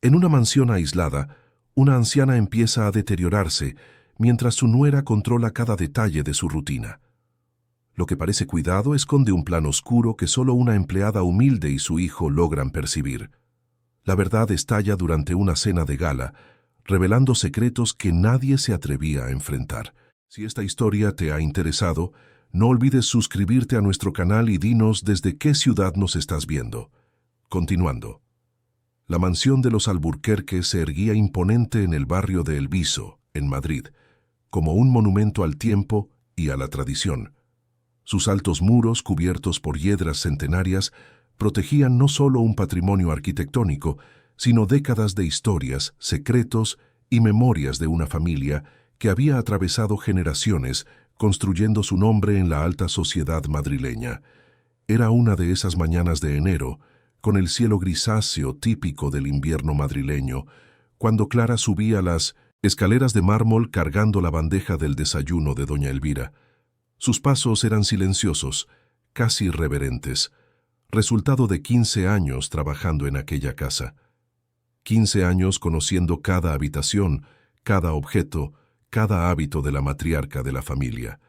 En una mansión aislada, una anciana empieza a deteriorarse mientras su nuera controla cada detalle de su rutina. Lo que parece cuidado esconde un plan oscuro que solo una empleada humilde y su hijo logran percibir. La verdad estalla durante una cena de gala, revelando secretos que nadie se atrevía a enfrentar. Si esta historia te ha interesado, no olvides suscribirte a nuestro canal y dinos desde qué ciudad nos estás viendo. Continuando. La mansión de los Alburquerque se erguía imponente en el barrio de El Viso, en Madrid, como un monumento al tiempo y a la tradición. Sus altos muros, cubiertos por hiedras centenarias, protegían no solo un patrimonio arquitectónico, sino décadas de historias, secretos y memorias de una familia que había atravesado generaciones construyendo su nombre en la alta sociedad madrileña. Era una de esas mañanas de enero, con el cielo grisáceo típico del invierno madrileño, cuando Clara subía las escaleras de mármol cargando la bandeja del desayuno de doña Elvira. Sus pasos eran silenciosos, casi reverentes, resultado de 15 años trabajando en aquella casa. 15 años conociendo cada habitación, cada objeto, cada hábito de la matriarca de la familia.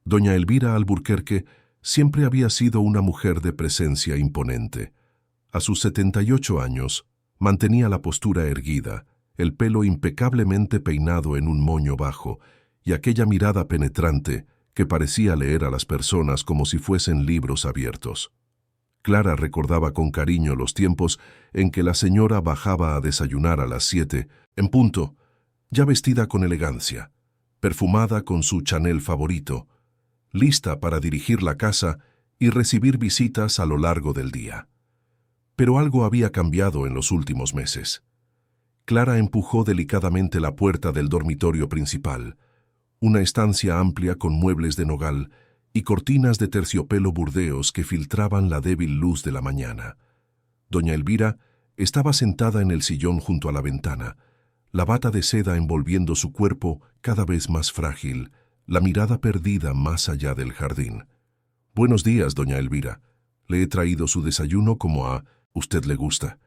Doña Elvira Alburquerque siempre había sido una mujer de presencia imponente. A sus 78 años, mantenía la postura erguida, el pelo impecablemente peinado en un moño bajo, y aquella mirada penetrante que parecía leer a las personas como si fuesen libros abiertos. Clara recordaba con cariño los tiempos en que la señora bajaba a desayunar a las 7, en punto, ya vestida con elegancia, perfumada con su Chanel favorito, lista para dirigir la casa y recibir visitas a lo largo del día. Pero algo había cambiado en los últimos meses. Clara empujó delicadamente la puerta del dormitorio principal, una estancia amplia con muebles de nogal y cortinas de terciopelo burdeos que filtraban la débil luz de la mañana. Doña Elvira estaba sentada en el sillón junto a la ventana, la bata de seda envolviendo su cuerpo cada vez más frágil, la mirada perdida más allá del jardín. «Buenos días, doña Elvira. Le he traído su desayuno como a usted le gusta».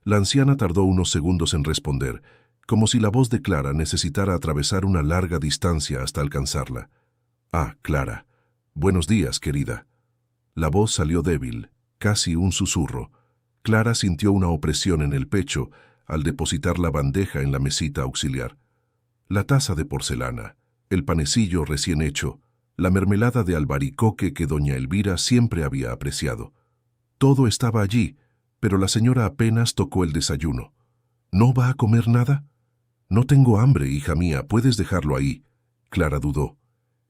La anciana tardó unos segundos en responder, como si la voz de Clara necesitara atravesar una larga distancia hasta alcanzarla. «Ah, Clara. Buenos días, querida». La voz salió débil, casi un susurro. Clara sintió una opresión en el pecho al depositar la bandeja en la mesita auxiliar. La taza de porcelana, el panecillo recién hecho, la mermelada de albaricoque que doña Elvira siempre había apreciado. Todo estaba allí, pero la señora apenas tocó el desayuno. «¿No va a comer nada?» «No tengo hambre, hija mía, puedes dejarlo ahí». Clara dudó.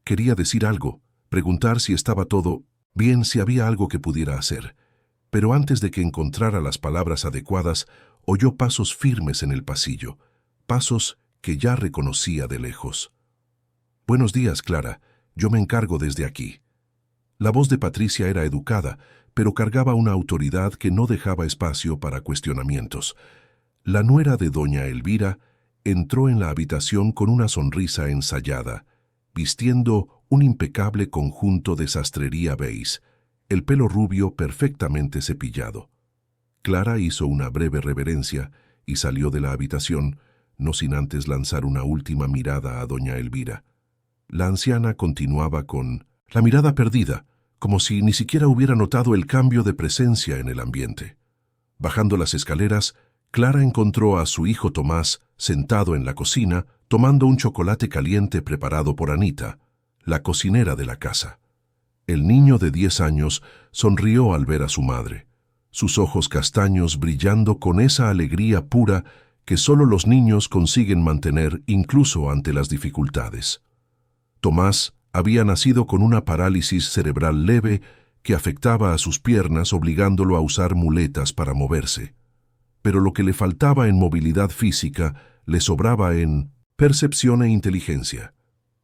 Quería decir algo, preguntar si estaba todo bien, si había algo que pudiera hacer. Pero antes de que encontrara las palabras adecuadas, oyó pasos firmes en el pasillo, pasos que ya reconocía de lejos. «Buenos días, Clara. Yo me encargo desde aquí». La voz de Patricia era educada, pero cargaba una autoridad que no dejaba espacio para cuestionamientos. La nuera de doña Elvira entró en la habitación con una sonrisa ensayada, vistiendo un impecable conjunto de sastrería beige, el pelo rubio perfectamente cepillado. Clara hizo una breve reverencia y salió de la habitación, no sin antes lanzar una última mirada a doña Elvira. La anciana continuaba con la mirada perdida, como si ni siquiera hubiera notado el cambio de presencia en el ambiente. Bajando las escaleras, Clara encontró a su hijo Tomás sentado en la cocina, tomando un chocolate caliente preparado por Anita, la cocinera de la casa. El niño de 10 años sonrió al ver a su madre, sus ojos castaños brillando con esa alegría pura que solo los niños consiguen mantener incluso ante las dificultades. Tomás había nacido con una parálisis cerebral leve que afectaba a sus piernas obligándolo a usar muletas para moverse. Pero lo que le faltaba en movilidad física le sobraba en percepción e inteligencia.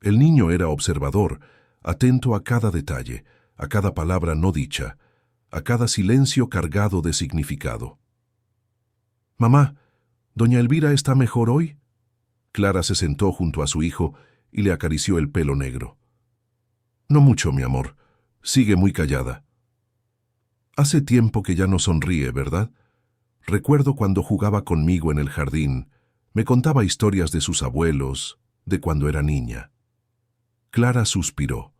El niño era observador, atento a cada detalle, a cada palabra no dicha, a cada silencio cargado de significado. «Mamá, ¿doña Elvira está mejor hoy?» Clara se sentó junto a su hijo y le acarició el pelo negro. «No mucho, mi amor. Sigue muy callada». «Hace tiempo que ya no sonríe, ¿verdad?» Recuerdo cuando jugaba conmigo en el jardín, me contaba historias de sus abuelos, de cuando era niña. Clara suspiró.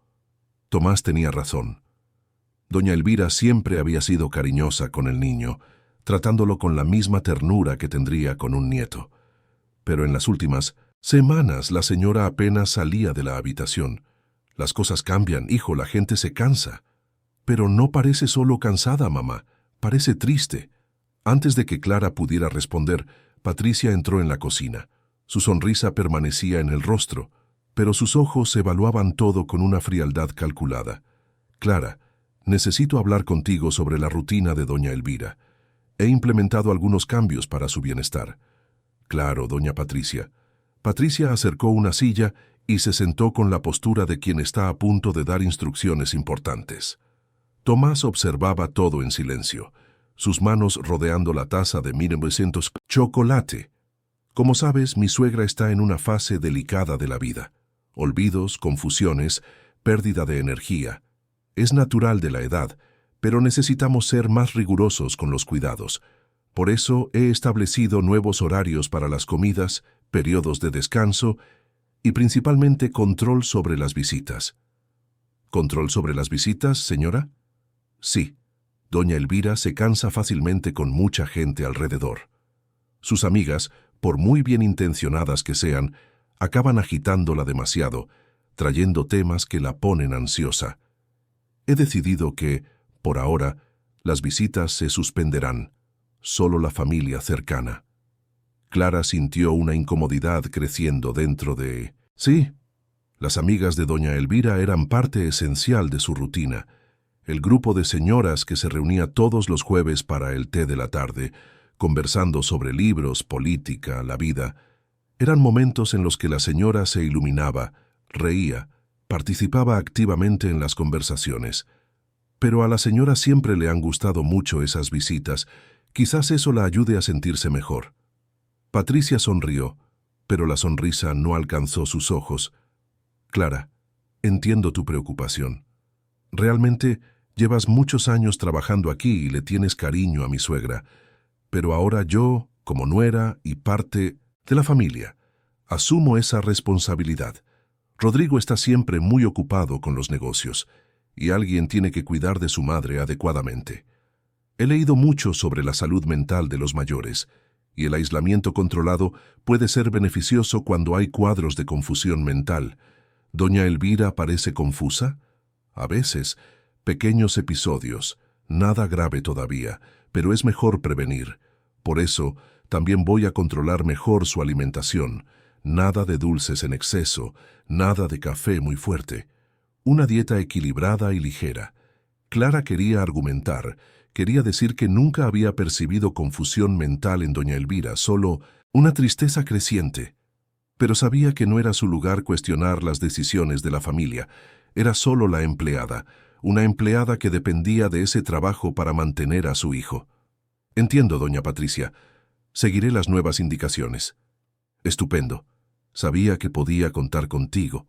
Tomás tenía razón. Doña Elvira siempre había sido cariñosa con el niño, tratándolo con la misma ternura que tendría con un nieto. Pero en las últimas semanas la señora apenas salía de la habitación. Las cosas cambian, hijo, la gente se cansa. Pero no parece solo cansada, mamá, parece triste. Antes de que Clara pudiera responder, Patricia entró en la cocina. Su sonrisa permanecía en el rostro, pero sus ojos evaluaban todo con una frialdad calculada. Clara, necesito hablar contigo sobre la rutina de doña Elvira. He implementado algunos cambios para su bienestar. Claro, doña Patricia. Patricia acercó una silla y se sentó con la postura de quien está a punto de dar instrucciones importantes. Tomás observaba todo en silencio, sus manos rodeando la taza de 1900 chocolate. Como sabes, mi suegra está en una fase delicada de la vida. Olvidos, confusiones, pérdida de energía. Es natural de la edad, pero necesitamos ser más rigurosos con los cuidados. Por eso he establecido nuevos horarios para las comidas, periodos de descanso y principalmente control sobre las visitas. ¿Control sobre las visitas, señora? Sí. Doña Elvira se cansa fácilmente con mucha gente alrededor. Sus amigas, por muy bien intencionadas que sean, acaban agitándola demasiado, trayendo temas que la ponen ansiosa. He decidido que, por ahora, las visitas se suspenderán, solo la familia cercana. Clara sintió una incomodidad creciendo dentro de... Sí, las amigas de doña Elvira eran parte esencial de su rutina. El grupo de señoras que se reunía todos los jueves para el té de la tarde, conversando sobre libros, política, la vida. Eran momentos en los que la señora se iluminaba, reía, participaba activamente en las conversaciones. Pero a la señora siempre le han gustado mucho esas visitas. Quizás eso la ayude a sentirse mejor. Patricia sonrió, pero la sonrisa no alcanzó sus ojos. Clara, entiendo tu preocupación. Realmente llevas muchos años trabajando aquí y le tienes cariño a mi suegra. Pero ahora yo, como nuera y parte de la familia, asumo esa responsabilidad. Rodrigo está siempre muy ocupado con los negocios, y alguien tiene que cuidar de su madre adecuadamente. He leído mucho sobre la salud mental de los mayores, y el aislamiento controlado puede ser beneficioso cuando hay cuadros de confusión mental. ¿Doña Elvira parece confusa? A veces, pequeños episodios, nada grave todavía, pero es mejor prevenir. Por eso, también voy a controlar mejor su alimentación. Nada de dulces en exceso, nada de café muy fuerte. Una dieta equilibrada y ligera. Clara quería argumentar, quería decir que nunca había percibido confusión mental en doña Elvira, solo una tristeza creciente. Pero sabía que no era su lugar cuestionar las decisiones de la familia. Era solo la empleada, una empleada que dependía de ese trabajo para mantener a su hijo. Entiendo, doña Patricia. Seguiré las nuevas indicaciones. Estupendo. Sabía que podía contar contigo.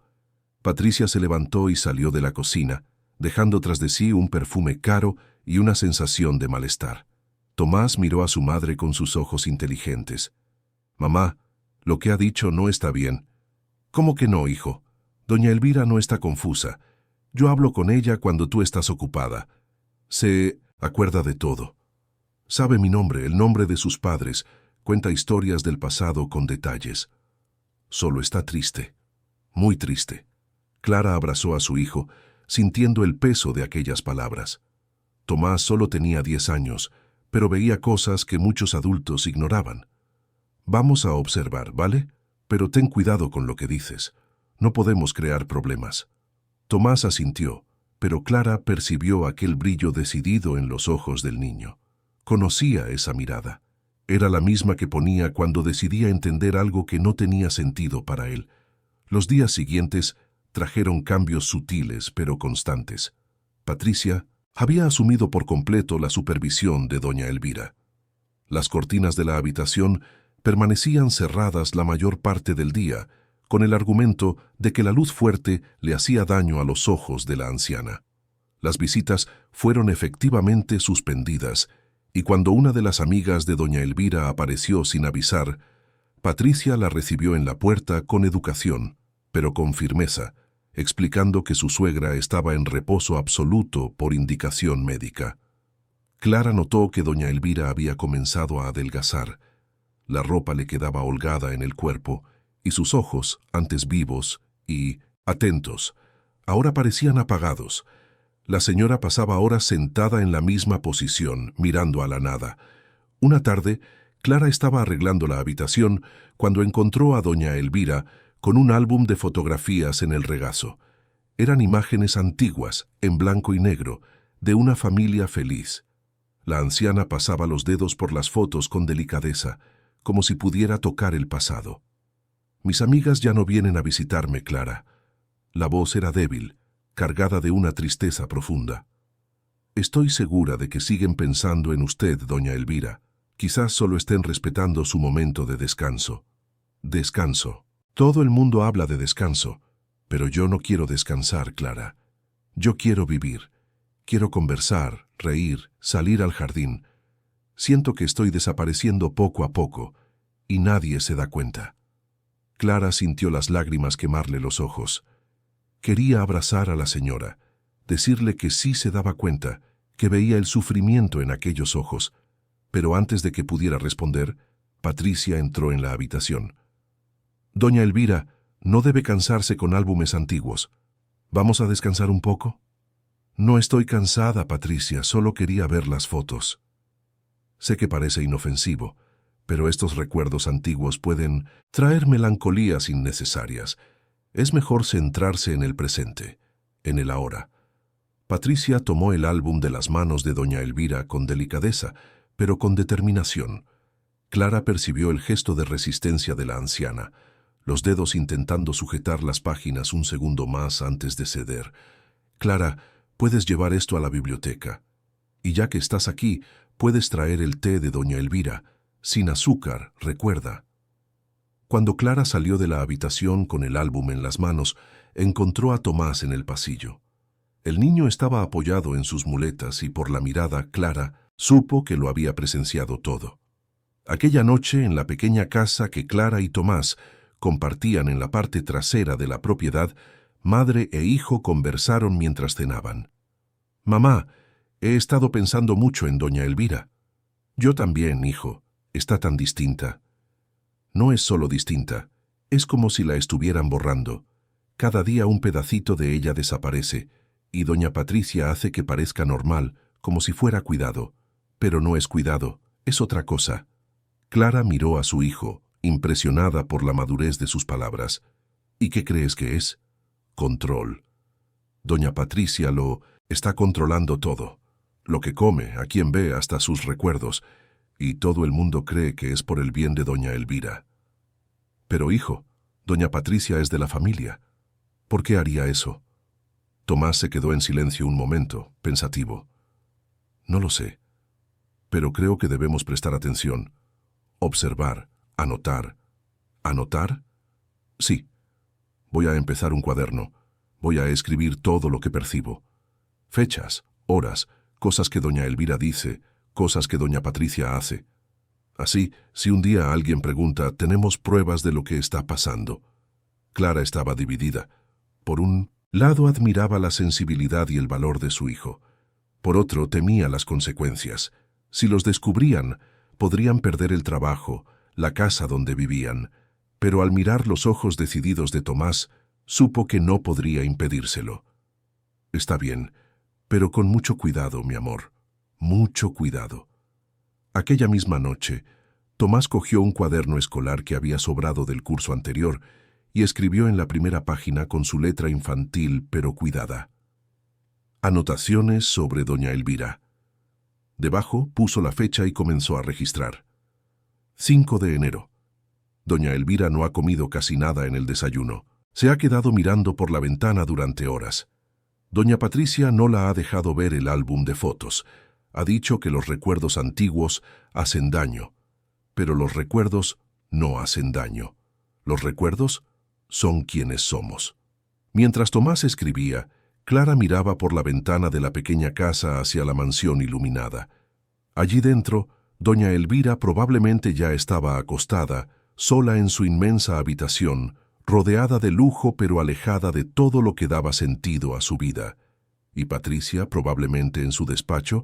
Patricia se levantó y salió de la cocina, dejando tras de sí un perfume caro y una sensación de malestar. Tomás miró a su madre con sus ojos inteligentes. Mamá, lo que ha dicho no está bien. ¿Cómo que no, hijo? Doña Elvira no está confusa. Yo hablo con ella cuando tú estás ocupada. Se acuerda de todo. Sabe mi nombre, el nombre de sus padres, cuenta historias del pasado con detalles. Solo está triste, muy triste. Clara abrazó a su hijo, sintiendo el peso de aquellas palabras. Tomás solo tenía 10 años, pero veía cosas que muchos adultos ignoraban. Vamos a observar, ¿vale? Pero ten cuidado con lo que dices. No podemos crear problemas. Tomás asintió, pero Clara percibió aquel brillo decidido en los ojos del niño. Conocía esa mirada. Era la misma que ponía cuando decidía entender algo que no tenía sentido para él. Los días siguientes trajeron cambios sutiles pero constantes. Patricia había asumido por completo la supervisión de doña Elvira. Las cortinas de la habitación permanecían cerradas la mayor parte del día, con el argumento de que la luz fuerte le hacía daño a los ojos de la anciana. Las visitas fueron efectivamente suspendidas, Y cuando una de las amigas de doña Elvira apareció sin avisar, Patricia la recibió en la puerta con educación, pero con firmeza, explicando que su suegra estaba en reposo absoluto por indicación médica. Clara notó que doña Elvira había comenzado a adelgazar. La ropa le quedaba holgada en el cuerpo, y sus ojos, antes vivos y atentos, ahora parecían apagados. La señora pasaba horas sentada en la misma posición, mirando a la nada. Una tarde, Clara estaba arreglando la habitación cuando encontró a doña Elvira con un álbum de fotografías en el regazo. Eran imágenes antiguas, en blanco y negro, de una familia feliz. La anciana pasaba los dedos por las fotos con delicadeza, como si pudiera tocar el pasado. «Mis amigas ya no vienen a visitarme, Clara». La voz era débil, cargada de una tristeza profunda. «Estoy segura de que siguen pensando en usted, doña Elvira. Quizás solo estén respetando su momento de descanso». «Descanso. Todo el mundo habla de descanso, pero yo no quiero descansar, Clara. Yo quiero vivir. Quiero conversar, reír, salir al jardín. Siento que estoy desapareciendo poco a poco, y nadie se da cuenta». Clara sintió las lágrimas quemarle los ojos. Quería abrazar a la señora, decirle que sí se daba cuenta, que veía el sufrimiento en aquellos ojos, pero antes de que pudiera responder, Patricia entró en la habitación. «Doña Elvira, no debe cansarse con álbumes antiguos. ¿Vamos a descansar un poco?» «No estoy cansada, Patricia, solo quería ver las fotos». Sé que parece inofensivo, pero estos recuerdos antiguos pueden traer melancolías innecesarias. Es mejor centrarse en el presente, en el ahora. Patricia tomó el álbum de las manos de doña Elvira con delicadeza, pero con determinación. Clara percibió el gesto de resistencia de la anciana, los dedos intentando sujetar las páginas un segundo más antes de ceder. «Clara, puedes llevar esto a la biblioteca. Y ya que estás aquí, puedes traer el té de doña Elvira, sin azúcar, recuerda». Cuando Clara salió de la habitación con el álbum en las manos, encontró a Tomás en el pasillo. El niño estaba apoyado en sus muletas y por la mirada, Clara supo que lo había presenciado todo. Aquella noche, en la pequeña casa que Clara y Tomás compartían en la parte trasera de la propiedad, madre e hijo conversaron mientras cenaban. «Mamá, he estado pensando mucho en doña Elvira». «Yo también, hijo. Está tan distinta». «No es solo distinta, es como si la estuvieran borrando. Cada día un pedacito de ella desaparece, y doña Patricia hace que parezca normal, como si fuera cuidado. Pero no es cuidado, es otra cosa». Clara miró a su hijo, impresionada por la madurez de sus palabras. «¿Y qué crees que es?» «Control. Doña Patricia lo está controlando todo. Lo que come, a quien ve, hasta sus recuerdos. Y todo el mundo cree que es por el bien de doña Elvira». «Pero, hijo, doña Patricia es de la familia. ¿Por qué haría eso?» Tomás se quedó en silencio un momento, pensativo. «No lo sé, pero creo que debemos prestar atención. Observar, anotar». «¿Anotar?» «Sí. Voy a empezar un cuaderno. Voy a escribir todo lo que percibo. Fechas, horas, cosas que doña Elvira dice, cosas que doña Patricia hace. Así, si un día alguien pregunta, tenemos pruebas de lo que está pasando». Clara estaba dividida. Por un lado admiraba la sensibilidad y el valor de su hijo. Por otro temía las consecuencias. Si los descubrían, podrían perder el trabajo, la casa donde vivían. Pero al mirar los ojos decididos de Tomás, supo que no podría impedírselo. «Está bien, pero con mucho cuidado, mi amor. Mucho cuidado». Aquella misma noche, Tomás cogió un cuaderno escolar que había sobrado del curso anterior y escribió en la primera página con su letra infantil pero cuidada: «Anotaciones sobre doña Elvira». Debajo puso la fecha y comenzó a registrar. 5 de enero. Doña Elvira no ha comido casi nada en el desayuno. Se ha quedado mirando por la ventana durante horas. Doña Patricia no la ha dejado ver el álbum de fotos. Ha dicho que los recuerdos antiguos hacen daño, pero los recuerdos no hacen daño. Los recuerdos son quienes somos». Mientras Tomás escribía, Clara miraba por la ventana de la pequeña casa hacia la mansión iluminada. Allí dentro, doña Elvira probablemente ya estaba acostada, sola en su inmensa habitación, rodeada de lujo pero alejada de todo lo que daba sentido a su vida. Y Patricia, probablemente en su despacho,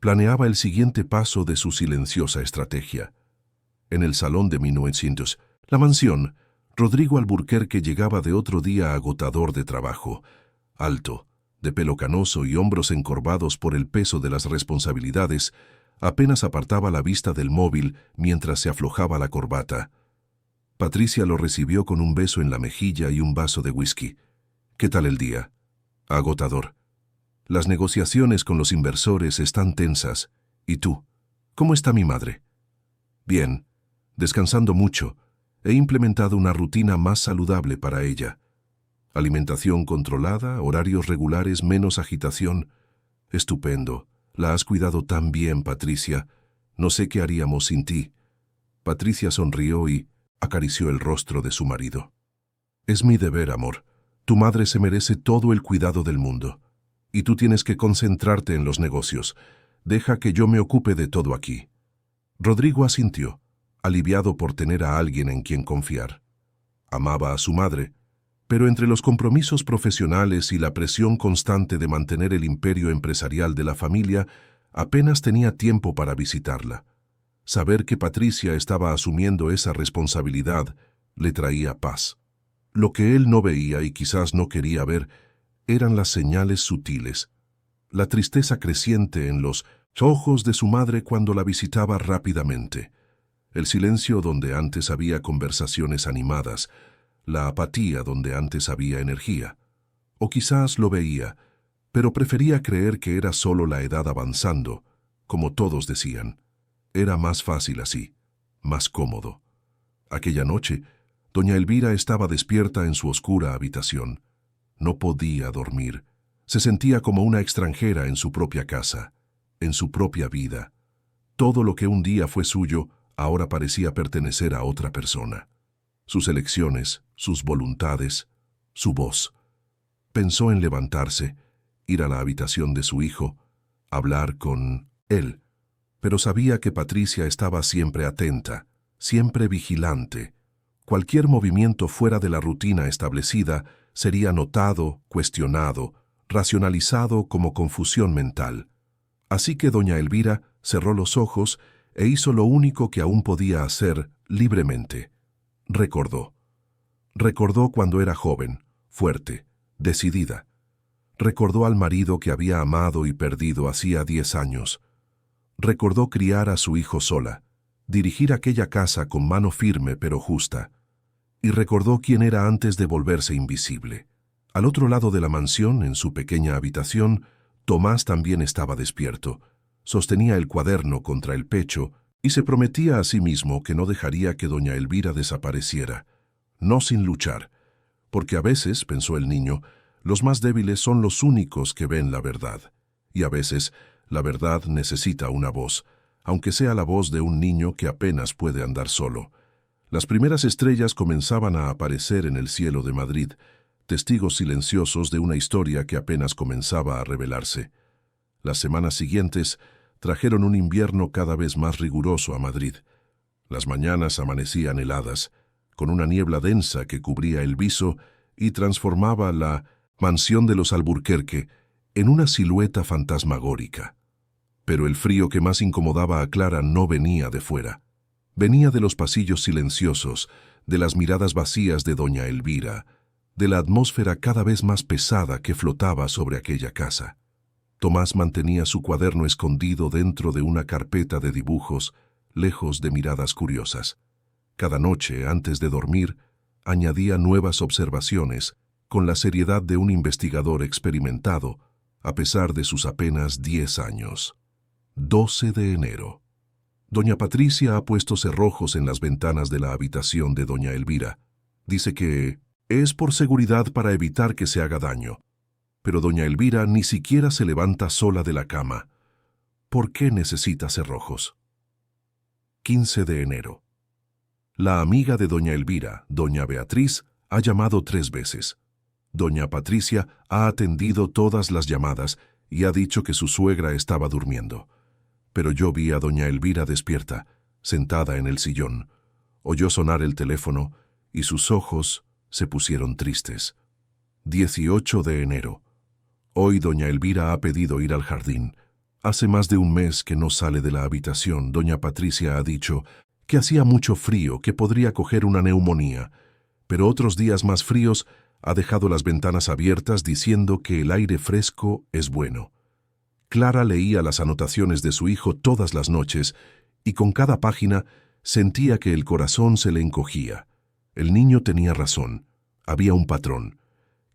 planeaba el siguiente paso de su silenciosa estrategia. En el salón de 1900, la mansión, Rodrigo Alburquerque llegaba de otro día agotador de trabajo. Alto, de pelo canoso y hombros encorvados por el peso de las responsabilidades, apenas apartaba la vista del móvil mientras se aflojaba la corbata. Patricia lo recibió con un beso en la mejilla y un vaso de whisky. ¿Qué tal el día? Agotador. Las negociaciones con los inversores están tensas. ¿Y tú? ¿Cómo está mi madre? Bien, descansando mucho. He implementado una rutina más saludable para ella. Alimentación controlada, horarios regulares, menos agitación. Estupendo. La has cuidado tan bien, Patricia. No sé qué haríamos sin ti. Patricia sonrió y acarició el rostro de su marido. Es mi deber, amor. Tu madre se merece todo el cuidado del mundo. Y tú tienes que concentrarte en los negocios. Deja que yo me ocupe de todo aquí. Rodrigo asintió, aliviado por tener a alguien en quien confiar. Amaba a su madre, pero entre los compromisos profesionales y la presión constante de mantener el imperio empresarial de la familia, apenas tenía tiempo para visitarla. Saber que Patricia estaba asumiendo esa responsabilidad le traía paz. Lo que él no veía y quizás no quería ver eran las señales sutiles, la tristeza creciente en los ojos de su madre cuando la visitaba rápidamente, el silencio donde antes había conversaciones animadas, la apatía donde antes había energía. O quizás lo veía, pero prefería creer que era solo la edad avanzando, como todos decían. Era más fácil así, más cómodo. Aquella noche, doña Elvira estaba despierta en su oscura habitación. No podía dormir. Se sentía como una extranjera en su propia casa, en su propia vida. Todo lo que un día fue suyo, ahora parecía pertenecer a otra persona. Sus elecciones, sus voluntades, su voz. Pensó en levantarse, ir a la habitación de su hijo, hablar con él, pero sabía que Patricia estaba siempre atenta, siempre vigilante. Cualquier movimiento fuera de la rutina establecida sería notado, cuestionado, racionalizado como confusión mental. Así que doña Elvira cerró los ojos e hizo lo único que aún podía hacer libremente. Recordó. Recordó cuando era joven, fuerte, decidida. Recordó al marido que había amado y perdido hacía 10 años. Recordó criar a su hijo sola, dirigir aquella casa con mano firme pero justa. Y recordó quién era antes de volverse invisible. Al otro lado de la mansión, en su pequeña habitación, Tomás también estaba despierto. Sostenía el cuaderno contra el pecho y se prometía a sí mismo que no dejaría que doña Elvira desapareciera. No sin luchar, porque a veces, pensó el niño, los más débiles son los únicos que ven la verdad. Y a veces, la verdad necesita una voz, aunque sea la voz de un niño que apenas puede andar solo. Las primeras estrellas comenzaban a aparecer en el cielo de Madrid, testigos silenciosos de una historia que apenas comenzaba a revelarse. Las semanas siguientes trajeron un invierno cada vez más riguroso a Madrid. Las mañanas amanecían heladas, con una niebla densa que cubría el viso y transformaba la mansión de los Alburquerque en una silueta fantasmagórica. Pero el frío que más incomodaba a Clara no venía de fuera. Venía de los pasillos silenciosos, de las miradas vacías de doña Elvira, de la atmósfera cada vez más pesada que flotaba sobre aquella casa. Tomás mantenía su cuaderno escondido dentro de una carpeta de dibujos, lejos de miradas curiosas. Cada noche, antes de dormir, añadía nuevas observaciones, con la seriedad de un investigador experimentado, a pesar de sus apenas 10 años. 12 de enero. Doña Patricia ha puesto cerrojos en las ventanas de la habitación de doña Elvira. Dice que es por seguridad para evitar que se haga daño. Pero doña Elvira ni siquiera se levanta sola de la cama. ¿Por qué necesita cerrojos? 15 de enero. La amiga de doña Elvira, doña Beatriz, ha llamado 3 veces. Doña Patricia ha atendido todas las llamadas y ha dicho que su suegra estaba durmiendo. pero yo vi a doña Elvira despierta, sentada en el sillón. Oyó sonar el teléfono y sus ojos se pusieron tristes. 18 de enero. Hoy doña Elvira ha pedido ir al jardín. Hace más de un mes que no sale de la habitación. Doña Patricia ha dicho que hacía mucho frío, que podría coger una neumonía, pero otros días más fríos ha dejado las ventanas abiertas diciendo que el aire fresco es bueno. Clara leía las anotaciones de su hijo todas las noches y con cada página sentía que el corazón se le encogía. El niño tenía razón, había un patrón.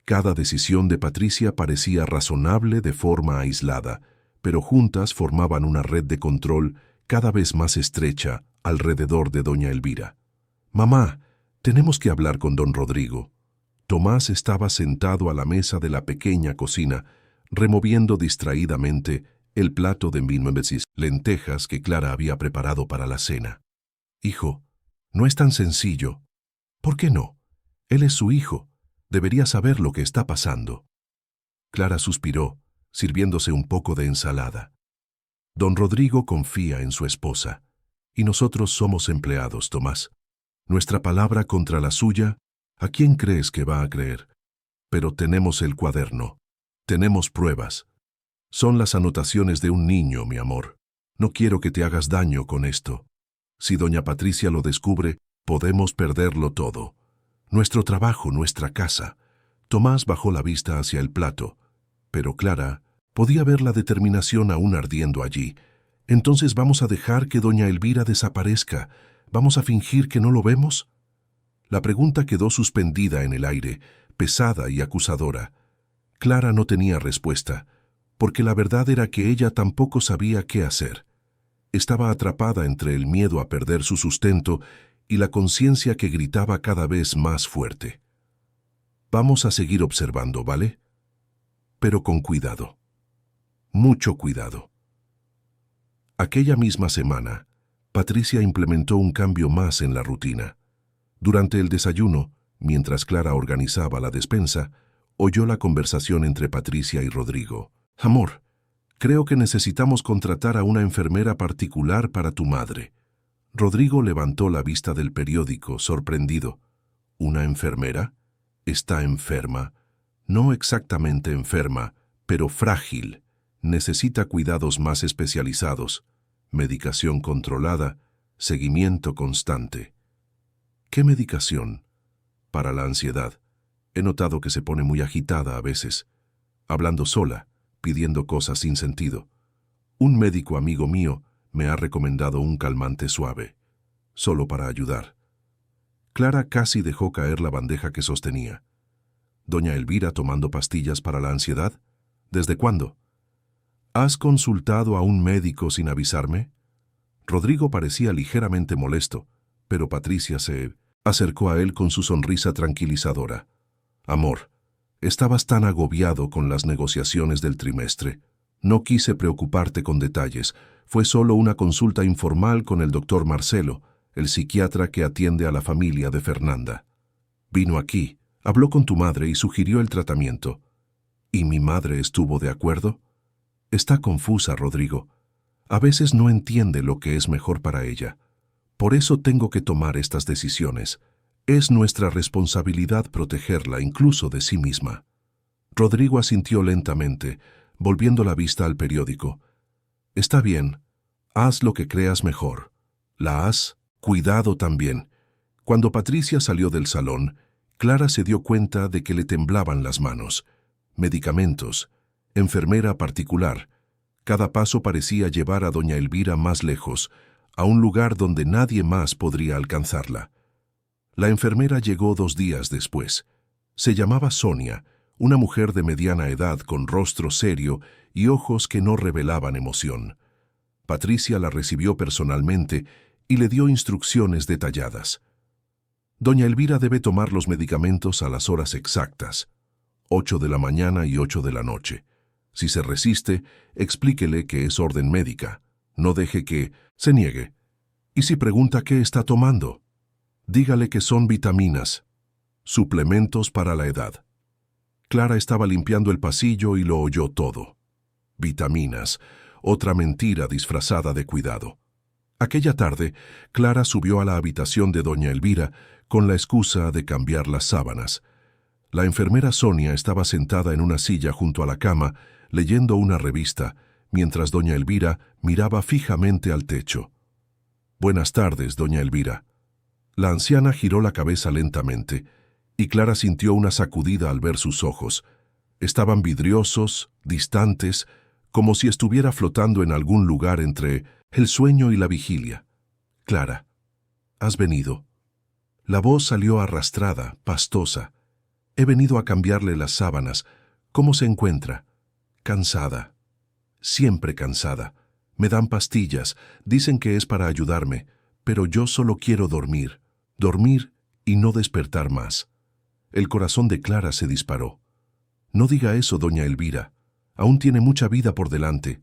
Cada decisión de Patricia parecía razonable de forma aislada, pero juntas formaban una red de control cada vez más estrecha alrededor de doña Elvira. «Mamá, tenemos que hablar con don Rodrigo». Tomás estaba sentado a la mesa de la pequeña cocina, removiendo distraídamente el plato de lentejas que Clara había preparado para la cena. «Hijo, no es tan sencillo». «¿Por qué no? Él es su hijo. Debería saber lo que está pasando». Clara suspiró, sirviéndose un poco de ensalada. Don Rodrigo confía en su esposa, y nosotros somos empleados, Tomás. Nuestra palabra contra la suya, ¿a quién crees que va a creer? Pero tenemos el cuaderno, tenemos pruebas. Son las anotaciones de un niño, mi amor. No quiero que te hagas daño con esto. Si doña Patricia lo descubre, podemos perderlo todo. Nuestro trabajo, nuestra casa. Tomás bajó la vista hacia el plato, pero Clara podía ver la determinación aún ardiendo allí. «Entonces vamos a dejar que doña Elvira desaparezca. ¿Vamos a fingir que no lo vemos?» La pregunta quedó suspendida en el aire, pesada y acusadora. Clara no tenía respuesta, porque la verdad era que ella tampoco sabía qué hacer. Estaba atrapada entre el miedo a perder su sustento y la conciencia que gritaba cada vez más fuerte. «Vamos a seguir observando, ¿vale? Pero con cuidado. Mucho cuidado». Aquella misma semana, Patricia implementó un cambio más en la rutina. Durante el desayuno, mientras Clara organizaba la despensa, oyó la conversación entre Patricia y Rodrigo. «Amor, creo que necesitamos contratar a una enfermera particular para tu madre». Rodrigo levantó la vista del periódico, sorprendido. «¿Una enfermera? Está enferma. No exactamente enferma, pero frágil. Necesita cuidados más especializados, medicación controlada, seguimiento constante». «¿Qué medicación?» «Para la ansiedad. He notado que se pone muy agitada a veces, hablando sola, pidiendo cosas sin sentido. Un médico amigo mío me ha recomendado un calmante suave, solo para ayudar». Clara casi dejó caer la bandeja que sostenía. «¿Doña Elvira tomando pastillas para la ansiedad? ¿Desde cuándo?» «¿Has consultado a un médico sin avisarme?» Rodrigo parecía ligeramente molesto, pero Patricia se acercó a él con su sonrisa tranquilizadora. «Amor, estabas tan agobiado con las negociaciones del trimestre. No quise preocuparte con detalles. Fue solo una consulta informal con el doctor Marcelo, el psiquiatra que atiende a la familia de Fernanda. Vino aquí, habló con tu madre y sugirió el tratamiento. ¿Y mi madre estuvo de acuerdo?» Está confusa, Rodrigo. A veces no entiende lo que es mejor para ella. Por eso tengo que tomar estas decisiones. Es nuestra responsabilidad protegerla incluso de sí misma. Rodrigo asintió lentamente, volviendo la vista al periódico. Está bien, haz lo que creas mejor. ¿La has cuidado también? Cuando Patricia salió del salón, Clara se dio cuenta de que le temblaban las manos. Medicamentos, enfermera particular. Cada paso parecía llevar a doña Elvira más lejos, a un lugar donde nadie más podría alcanzarla. La enfermera llegó 2 días después. Se llamaba Sonia, una mujer de mediana edad con rostro serio y ojos que no revelaban emoción. Patricia la recibió personalmente y le dio instrucciones detalladas. Doña Elvira debe tomar los medicamentos a las horas exactas, 8 de la mañana y 8 de la noche. Si se resiste, explíquele que es orden médica. No deje que se niegue. Y si pregunta qué está tomando, dígale que son vitaminas, suplementos para la edad. Clara estaba limpiando el pasillo y lo oyó todo. Vitaminas. otra mentira disfrazada de cuidado. Aquella tarde, Clara subió a la habitación de doña Elvira con la excusa de cambiar las sábanas. La enfermera Sonia estaba sentada en una silla junto a la cama, leyendo una revista, mientras doña Elvira miraba fijamente al techo. «Buenas tardes, doña Elvira». La anciana giró la cabeza lentamente, y Clara sintió una sacudida al ver sus ojos. Estaban vidriosos, distantes, como si estuviera flotando en algún lugar entre el sueño y la vigilia. «Clara, has venido». La voz salió arrastrada, pastosa. «He venido a cambiarle las sábanas. ¿Cómo se encuentra?» «Cansada. Siempre cansada. Me dan pastillas, dicen que es para ayudarme, pero yo solo quiero dormir. Dormir y no despertar más». El corazón de Clara se disparó. «No diga eso, doña Elvira. Aún tiene mucha vida por delante».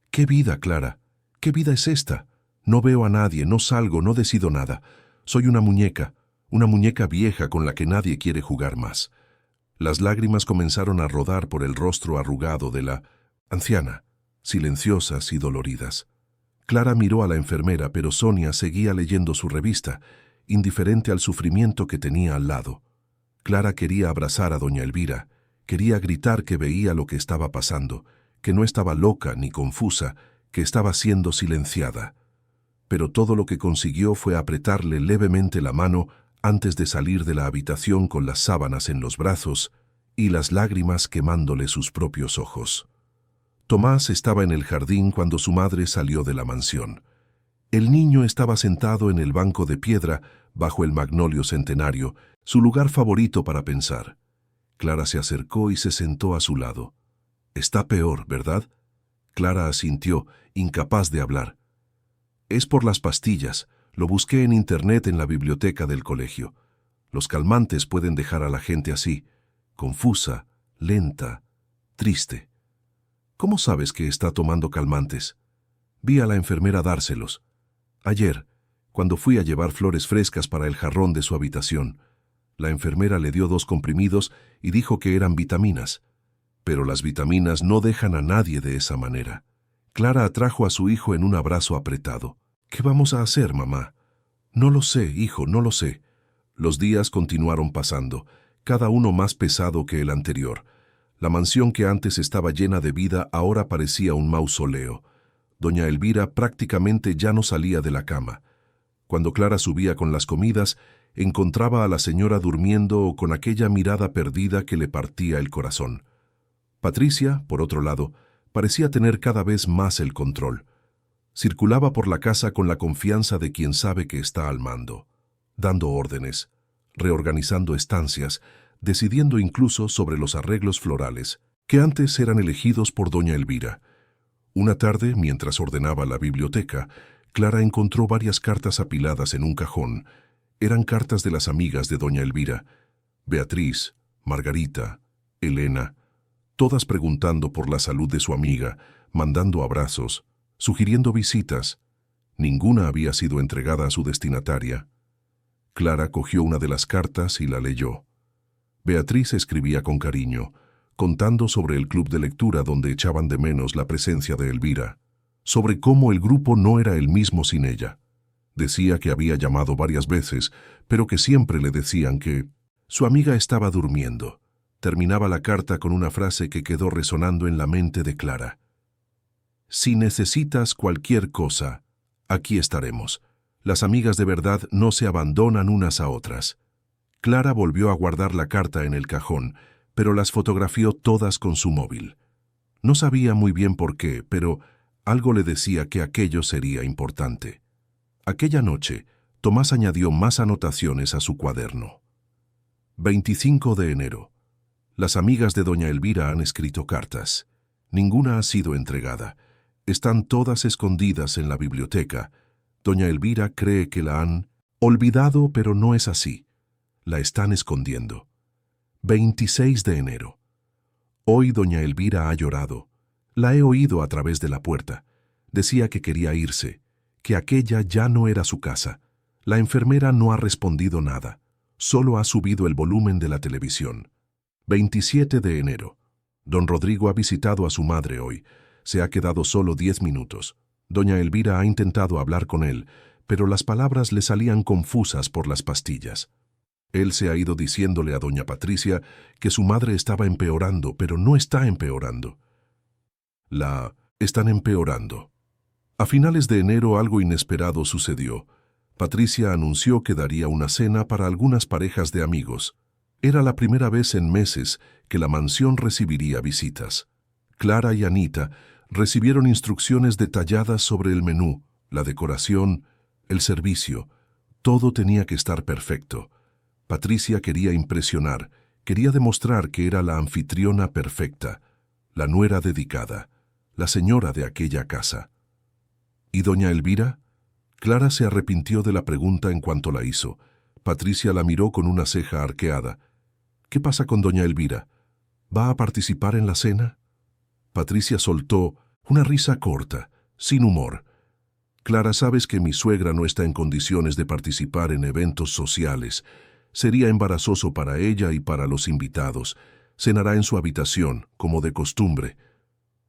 «¿Qué vida, Clara? ¿Qué vida es esta? No veo a nadie, no salgo, no decido nada. Soy una muñeca vieja con la que nadie quiere jugar más». Las lágrimas comenzaron a rodar por el rostro arrugado de la anciana, silenciosas y doloridas. Clara miró a la enfermera, pero Sonia seguía leyendo su revista, indiferente al sufrimiento que tenía al lado. Clara quería abrazar a doña Elvira, quería gritar que veía lo que estaba pasando, que no estaba loca ni confusa, que estaba siendo silenciada. Pero todo lo que consiguió fue apretarle levemente la mano antes de salir de la habitación con las sábanas en los brazos y las lágrimas quemándole sus propios ojos. Tomás estaba en el jardín cuando su madre salió de la mansión. El niño estaba sentado en el banco de piedra bajo el magnolio centenario, su lugar favorito para pensar. Clara se acercó y se sentó a su lado. «Está peor, ¿verdad?». Clara asintió, incapaz de hablar. «Es por las pastillas. Lo busqué en internet en la biblioteca del colegio. Los calmantes pueden dejar a la gente así, confusa, lenta, triste». «¿Cómo sabes que está tomando calmantes?». «Vi a la enfermera dárselos. Ayer, cuando fui a llevar flores frescas para el jarrón de su habitación. La enfermera le dio 2 comprimidos y dijo que eran vitaminas. Pero las vitaminas no dejan a nadie de esa manera». Clara atrajo a su hijo en un abrazo apretado. «¿Qué vamos a hacer, mamá?». «No lo sé, hijo, no lo sé». Los días continuaron pasando, cada uno más pesado que el anterior. La mansión que antes estaba llena de vida ahora parecía un mausoleo. Doña Elvira prácticamente ya no salía de la cama. Cuando Clara subía con las comidas, encontraba a la señora durmiendo o con aquella mirada perdida que le partía el corazón. Patricia, por otro lado, parecía tener cada vez más el control. Circulaba por la casa con la confianza de quien sabe que está al mando, dando órdenes, reorganizando estancias, decidiendo incluso sobre los arreglos florales, que antes eran elegidos por doña Elvira. Una tarde, mientras ordenaba la biblioteca, Clara encontró varias cartas apiladas en un cajón. Eran cartas de las amigas de doña Elvira, Beatriz, Margarita, Elena, todas preguntando por la salud de su amiga, mandando abrazos, sugiriendo visitas. Ninguna había sido entregada a su destinataria. Clara cogió una de las cartas y la leyó. Beatriz escribía con cariño, contando sobre el club de lectura donde echaban de menos la presencia de Elvira, sobre cómo el grupo no era el mismo sin ella. Decía que había llamado varias veces, pero que siempre le decían que su amiga estaba durmiendo. Terminaba la carta con una frase que quedó resonando en la mente de Clara. «Si necesitas cualquier cosa, aquí estaremos. Las amigas de verdad no se abandonan unas a otras». Clara volvió a guardar la carta en el cajón, pero las fotografió todas con su móvil. No sabía muy bien por qué, pero algo le decía que aquello sería importante. Aquella noche, Tomás añadió más anotaciones a su cuaderno. 25 de enero. Las amigas de doña Elvira han escrito cartas. Ninguna ha sido entregada. Están todas escondidas en la biblioteca. Doña Elvira cree que la han olvidado, pero no es así. La están escondiendo. 26 de enero. Hoy doña Elvira ha llorado. La he oído a través de la puerta. Decía que quería irse, que aquella ya no era su casa. La enfermera no ha respondido nada. Solo ha subido el volumen de la televisión. 27 de enero. Don Rodrigo ha visitado a su madre hoy. Se ha quedado solo 10 minutos. Doña Elvira ha intentado hablar con él, pero las palabras le salían confusas por las pastillas. Él se ha ido diciéndole a doña Patricia que su madre estaba empeorando, pero no está empeorando. La están empeorando. A finales de enero algo inesperado sucedió. Patricia anunció que daría una cena para algunas parejas de amigos. Era la primera vez en meses que la mansión recibiría visitas. Clara y Anita recibieron instrucciones detalladas sobre el menú, la decoración, el servicio. Todo tenía que estar perfecto. Patricia quería impresionar, quería demostrar que era la anfitriona perfecta, la nuera dedicada, la señora de aquella casa. ¿Y doña Elvira? Clara se arrepintió de la pregunta en cuanto la hizo. Patricia la miró con una ceja arqueada. ¿Qué pasa con doña Elvira? ¿Va a participar en la cena? Patricia soltó una risa corta, sin humor. Clara, sabes que mi suegra no está en condiciones de participar en eventos sociales. Sería embarazoso para ella y para los invitados. Cenará en su habitación, como de costumbre.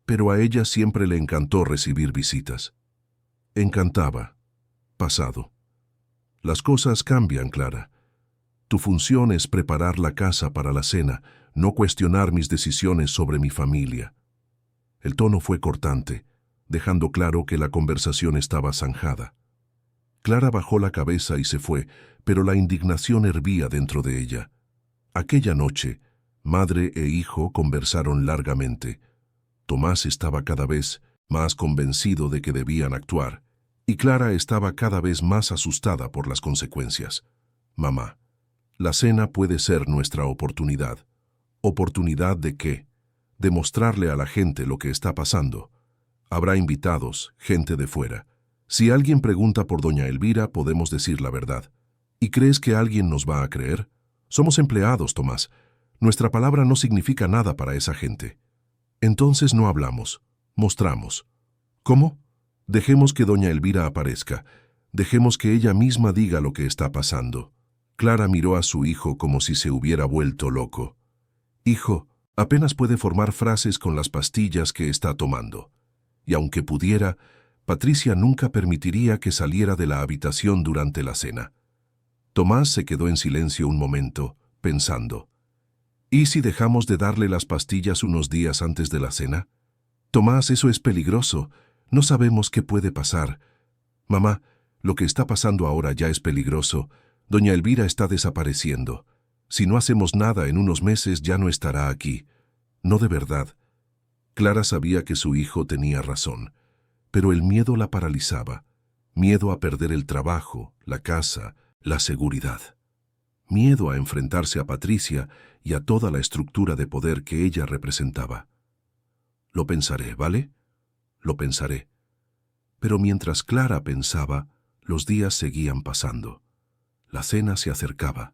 Pero a ella siempre le encantó recibir visitas. Encantaba. Pasado. Las cosas cambian, Clara. Tu función es preparar la casa para la cena, no cuestionar mis decisiones sobre mi familia. El tono fue cortante, dejando claro que la conversación estaba zanjada. Clara bajó la cabeza y se fue, pero la indignación hervía dentro de ella. Aquella noche, madre e hijo conversaron largamente. Tomás estaba cada vez más convencido de que debían actuar, y Clara estaba cada vez más asustada por las consecuencias. Mamá, la cena puede ser nuestra oportunidad. ¿Oportunidad de qué? De mostrarle a la gente lo que está pasando. Habrá invitados, gente de fuera. Si alguien pregunta por doña Elvira, podemos decir la verdad. ¿Y crees que alguien nos va a creer? Somos empleados, Tomás. Nuestra palabra no significa nada para esa gente. Entonces no hablamos, mostramos. ¿Cómo? Dejemos que doña Elvira aparezca. Dejemos que ella misma diga lo que está pasando. Clara miró a su hijo como si se hubiera vuelto loco. Hijo, apenas puede formar frases con las pastillas que está tomando. Y aunque pudiera, Patricia nunca permitiría que saliera de la habitación durante la cena. Tomás se quedó en silencio un momento, pensando. ¿Y si dejamos de darle las pastillas unos días antes de la cena? Tomás, eso es peligroso. No sabemos qué puede pasar. Mamá, lo que está pasando ahora ya es peligroso. Doña Elvira está desapareciendo. Si no hacemos nada en unos meses ya no estará aquí. No de verdad. Clara sabía que su hijo tenía razón, pero el miedo la paralizaba. Miedo a perder el trabajo, la casa, la seguridad. Miedo a enfrentarse a Patricia y a toda la estructura de poder que ella representaba. Lo pensaré, ¿vale? Lo pensaré. Pero mientras Clara pensaba, los días seguían pasando. La cena se acercaba,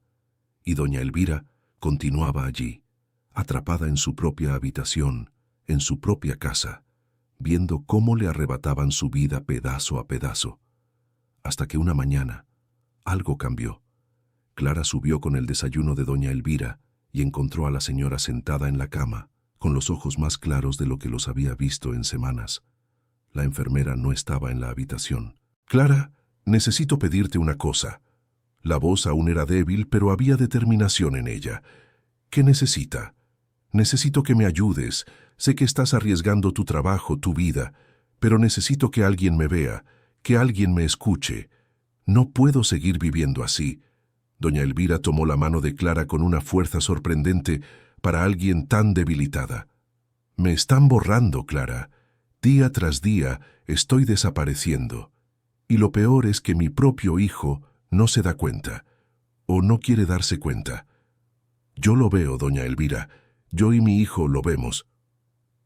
y doña Elvira continuaba allí, atrapada en su propia habitación, en su propia casa, viendo cómo le arrebataban su vida pedazo a pedazo. Hasta que una mañana, algo cambió. Clara subió con el desayuno de doña Elvira y encontró a la señora sentada en la cama, con los ojos más claros de lo que los había visto en semanas. La enfermera no estaba en la habitación. Clara, necesito pedirte una cosa. La voz aún era débil, pero había determinación en ella. ¿Qué necesita? Necesito que me ayudes. Sé que estás arriesgando tu trabajo, tu vida, pero necesito que alguien me vea, que alguien me escuche. No puedo seguir viviendo así. Doña Elvira tomó la mano de Clara con una fuerza sorprendente para alguien tan debilitada. Me están borrando, Clara. Día tras día estoy desapareciendo. Y lo peor es que mi propio hijo no se da cuenta, o no quiere darse cuenta. Yo lo veo, doña Elvira. Yo y mi hijo lo vemos.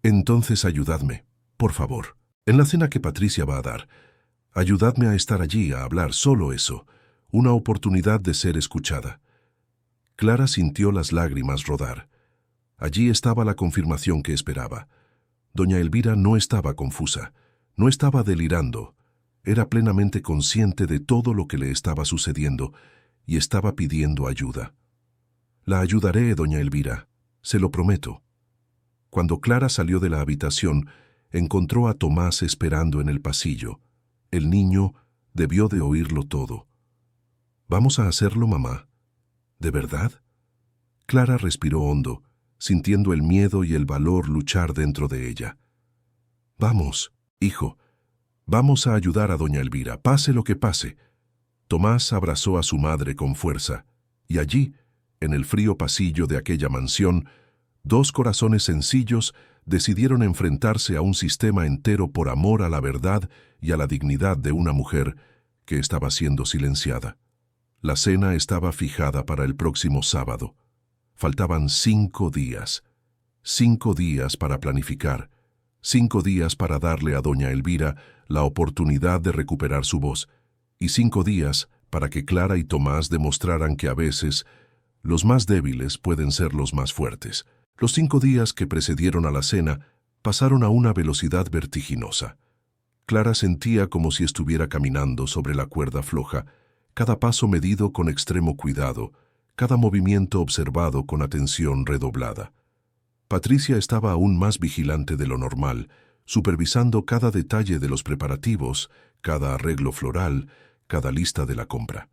Entonces ayudadme, por favor. En la cena que Patricia va a dar, ayudadme a estar allí, a hablar, solo eso. Una oportunidad de ser escuchada. Clara sintió las lágrimas rodar. Allí estaba la confirmación que esperaba. Doña Elvira no estaba confusa, no estaba delirando. Era plenamente consciente de todo lo que le estaba sucediendo y estaba pidiendo ayuda. La ayudaré, doña Elvira, se lo prometo. Cuando Clara salió de la habitación, encontró a Tomás esperando en el pasillo. El niño debió de oírlo todo. «¿Vamos a hacerlo, mamá? ¿De verdad?» Clara respiró hondo, sintiendo el miedo y el valor luchar dentro de ella. «Vamos, hijo. Vamos a ayudar a doña Elvira, pase lo que pase». Tomás abrazó a su madre con fuerza, y allí, en el frío pasillo de aquella mansión, dos corazones sencillos decidieron enfrentarse a un sistema entero por amor a la verdad y a la dignidad de una mujer que estaba siendo silenciada. La cena estaba fijada para el próximo sábado. Faltaban 5 días. 5 días para planificar. 5 días para darle a doña Elvira la oportunidad de recuperar su voz. Y 5 días para que Clara y Tomás demostraran que a veces los más débiles pueden ser los más fuertes. Los 5 días que precedieron a la cena pasaron a una velocidad vertiginosa. Clara sentía como si estuviera caminando sobre la cuerda floja, cada paso medido con extremo cuidado, cada movimiento observado con atención redoblada. Patricia estaba aún más vigilante de lo normal, supervisando cada detalle de los preparativos, cada arreglo floral, cada lista de la compra.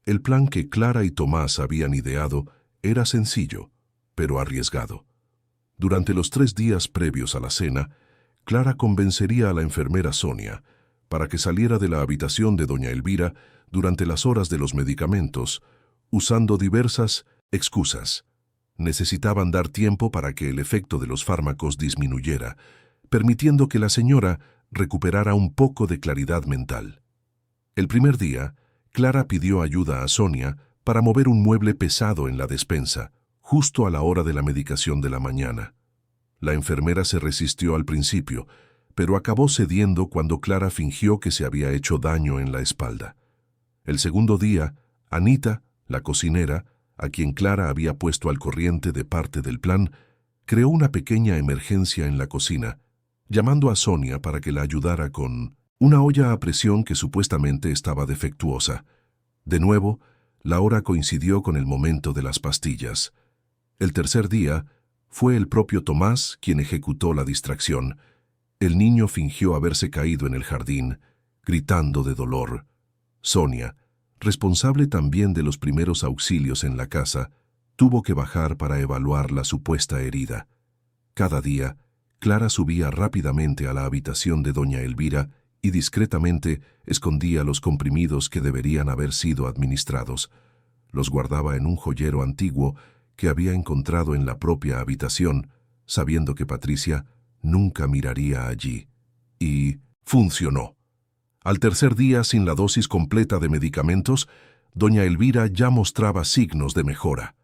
El plan que Clara y Tomás habían ideado era sencillo, pero arriesgado. Durante los 3 días previos a la cena, Clara convencería a la enfermera Sonia para que saliera de la habitación de doña Elvira durante las horas de los medicamentos, usando diversas excusas. Necesitaban dar tiempo para que el efecto de los fármacos disminuyera, permitiendo que la señora recuperara un poco de claridad mental. El primer día, Clara pidió ayuda a Sonia para mover un mueble pesado en la despensa, justo a la hora de la medicación de la mañana. La enfermera se resistió al principio, pero acabó cediendo cuando Clara fingió que se había hecho daño en la espalda. El segundo día, Anita, la cocinera, a quien Clara había puesto al corriente de parte del plan, creó una pequeña emergencia en la cocina, llamando a Sonia para que la ayudara con una olla a presión que supuestamente estaba defectuosa. De nuevo, la hora coincidió con el momento de las pastillas. El tercer día, fue el propio Tomás quien ejecutó la distracción. El niño fingió haberse caído en el jardín, gritando de dolor. Sonia, responsable también de los primeros auxilios en la casa, tuvo que bajar para evaluar la supuesta herida. Cada día, Clara subía rápidamente a la habitación de doña Elvira y discretamente escondía los comprimidos que deberían haber sido administrados. Los guardaba en un joyero antiguo que había encontrado en la propia habitación, sabiendo que Patricia nunca miraría allí. Y funcionó. Al tercer día, sin la dosis completa de medicamentos, doña Elvira ya mostraba signos de mejora.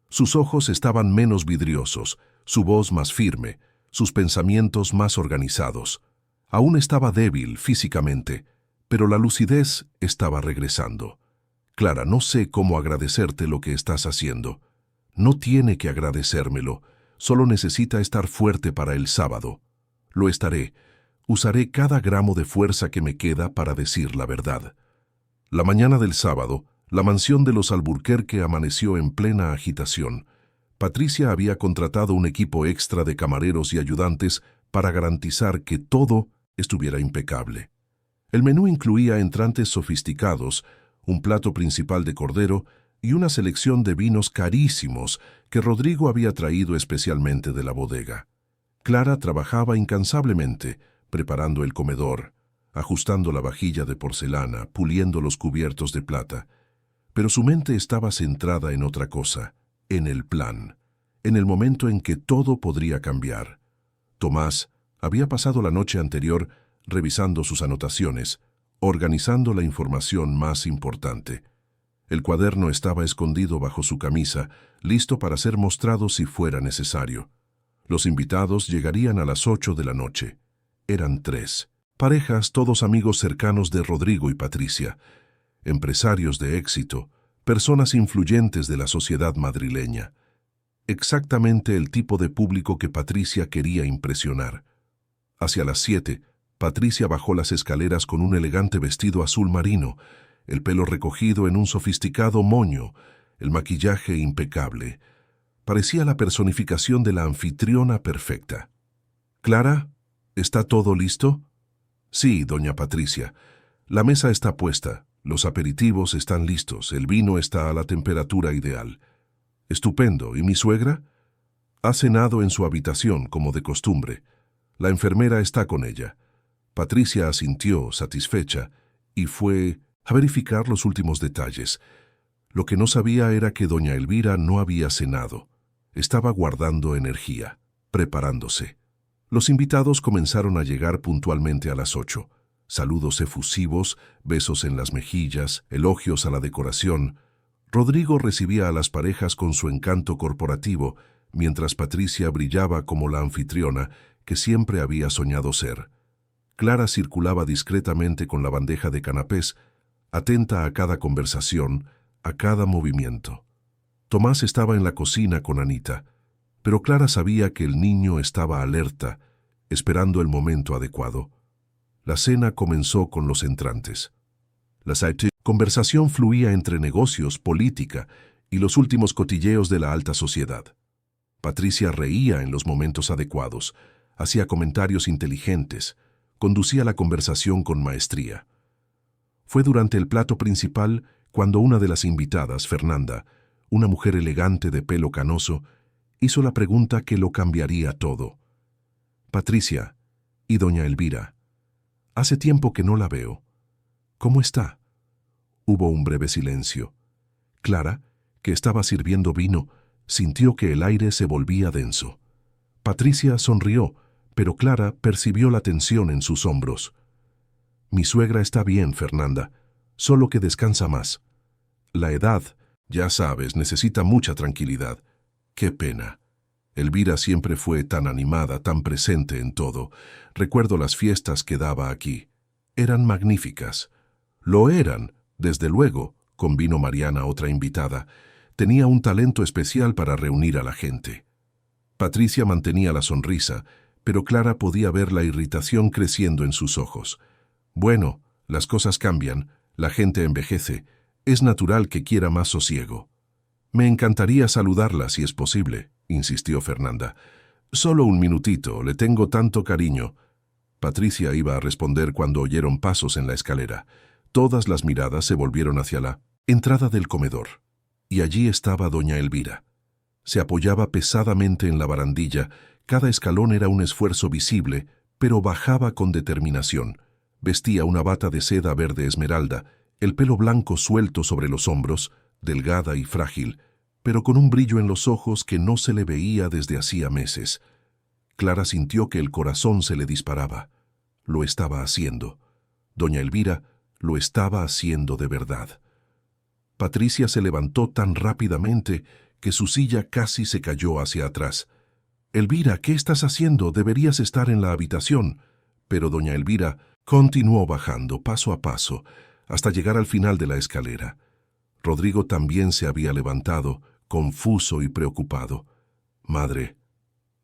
Sus ojos estaban menos vidriosos, su voz más firme, sus pensamientos más organizados. Aún estaba débil físicamente, pero la lucidez estaba regresando. Clara, no sé cómo agradecerte lo que estás haciendo. No tiene que agradecérmelo, solo necesita estar fuerte para el sábado. Lo estaré. Usaré cada gramo de fuerza que me queda para decir la verdad. La mañana del sábado, la mansión de los Alburquerque amaneció en plena agitación. Patricia había contratado un equipo extra de camareros y ayudantes para garantizar que todo estuviera impecable. El menú incluía entrantes sofisticados, un plato principal de cordero y una selección de vinos carísimos que Rodrigo había traído especialmente de la bodega. Clara trabajaba incansablemente, preparando el comedor, ajustando la vajilla de porcelana, puliendo los cubiertos de plata. Pero su mente estaba centrada en otra cosa, en el plan, en el momento en que todo podría cambiar. Tomás había pasado la noche anterior revisando sus anotaciones, organizando la información más importante. El cuaderno estaba escondido bajo su camisa, listo para ser mostrado si fuera necesario. Los invitados llegarían a las 8 de la noche. Eran 3. Parejas, todos amigos cercanos de Rodrigo y Patricia. Empresarios de éxito, personas influyentes de la sociedad madrileña. Exactamente el tipo de público que Patricia quería impresionar. Hacia las 7, Patricia bajó las escaleras con un elegante vestido azul marino, el pelo recogido en un sofisticado moño, el maquillaje impecable. Parecía la personificación de la anfitriona perfecta. «Clara, ¿Está todo listo? Sí, doña Patricia. La mesa está puesta, los aperitivos están listos, el vino está a la temperatura ideal. Estupendo. ¿Y mi suegra? Ha cenado en su habitación, como de costumbre. La enfermera está con ella. Patricia asintió, satisfecha, y fue a verificar los últimos detalles. Lo que no sabía era que doña Elvira no había cenado. Estaba guardando energía, preparándose. Los invitados comenzaron a llegar puntualmente a las 8. Saludos efusivos, besos en las mejillas, elogios a la decoración. Rodrigo recibía a las parejas con su encanto corporativo, mientras Patricia brillaba como la anfitriona que siempre había soñado ser. Clara circulaba discretamente con la bandeja de canapés, atenta a cada conversación, a cada movimiento. Tomás estaba en la cocina con Anita, pero Clara sabía que el niño estaba alerta, esperando el momento adecuado. La cena comenzó con los entrantes. La conversación fluía entre negocios, política y los últimos cotilleos de la alta sociedad. Patricia reía en los momentos adecuados, hacía comentarios inteligentes, conducía la conversación con maestría. Fue durante el plato principal cuando una de las invitadas, Fernanda, una mujer elegante de pelo canoso, hizo la pregunta que lo cambiaría todo. Patricia, ¿y doña Elvira? Hace tiempo que no la veo. ¿Cómo está? Hubo un breve silencio. Clara, que estaba sirviendo vino, sintió que el aire se volvía denso. Patricia sonrió, pero Clara percibió la tensión en sus hombros. Mi suegra está bien, Fernanda, solo que descansa más. La edad, ya sabes, necesita mucha tranquilidad. Qué pena. Elvira siempre fue tan animada, tan presente en todo. Recuerdo las fiestas que daba aquí. Eran magníficas. Lo eran, desde luego, convino Mariana, otra invitada. Tenía un talento especial para reunir a la gente. Patricia mantenía la sonrisa, pero Clara podía ver la irritación creciendo en sus ojos. Bueno, las cosas cambian, la gente envejece, es natural que quiera más sosiego. Me encantaría saludarla si es posible, insistió Fernanda. Solo un minutito, le tengo tanto cariño. Patricia iba a responder cuando oyeron pasos en la escalera. Todas las miradas se volvieron hacia la entrada del comedor. Y allí estaba doña Elvira. Se apoyaba pesadamente en la barandilla, cada escalón era un esfuerzo visible, pero bajaba con determinación. Vestía una bata de seda verde esmeralda, el pelo blanco suelto sobre los hombros, delgada y frágil, pero con un brillo en los ojos que no se le veía desde hacía meses. Clara sintió que el corazón se le disparaba. Lo estaba haciendo. Doña Elvira lo estaba haciendo de verdad. Patricia se levantó tan rápidamente que su silla casi se cayó hacia atrás. Elvira, ¿qué estás haciendo? Deberías estar en la habitación. Pero doña Elvira continuó bajando paso a paso hasta llegar al final de la escalera. Rodrigo también se había levantado, confuso y preocupado. Madre,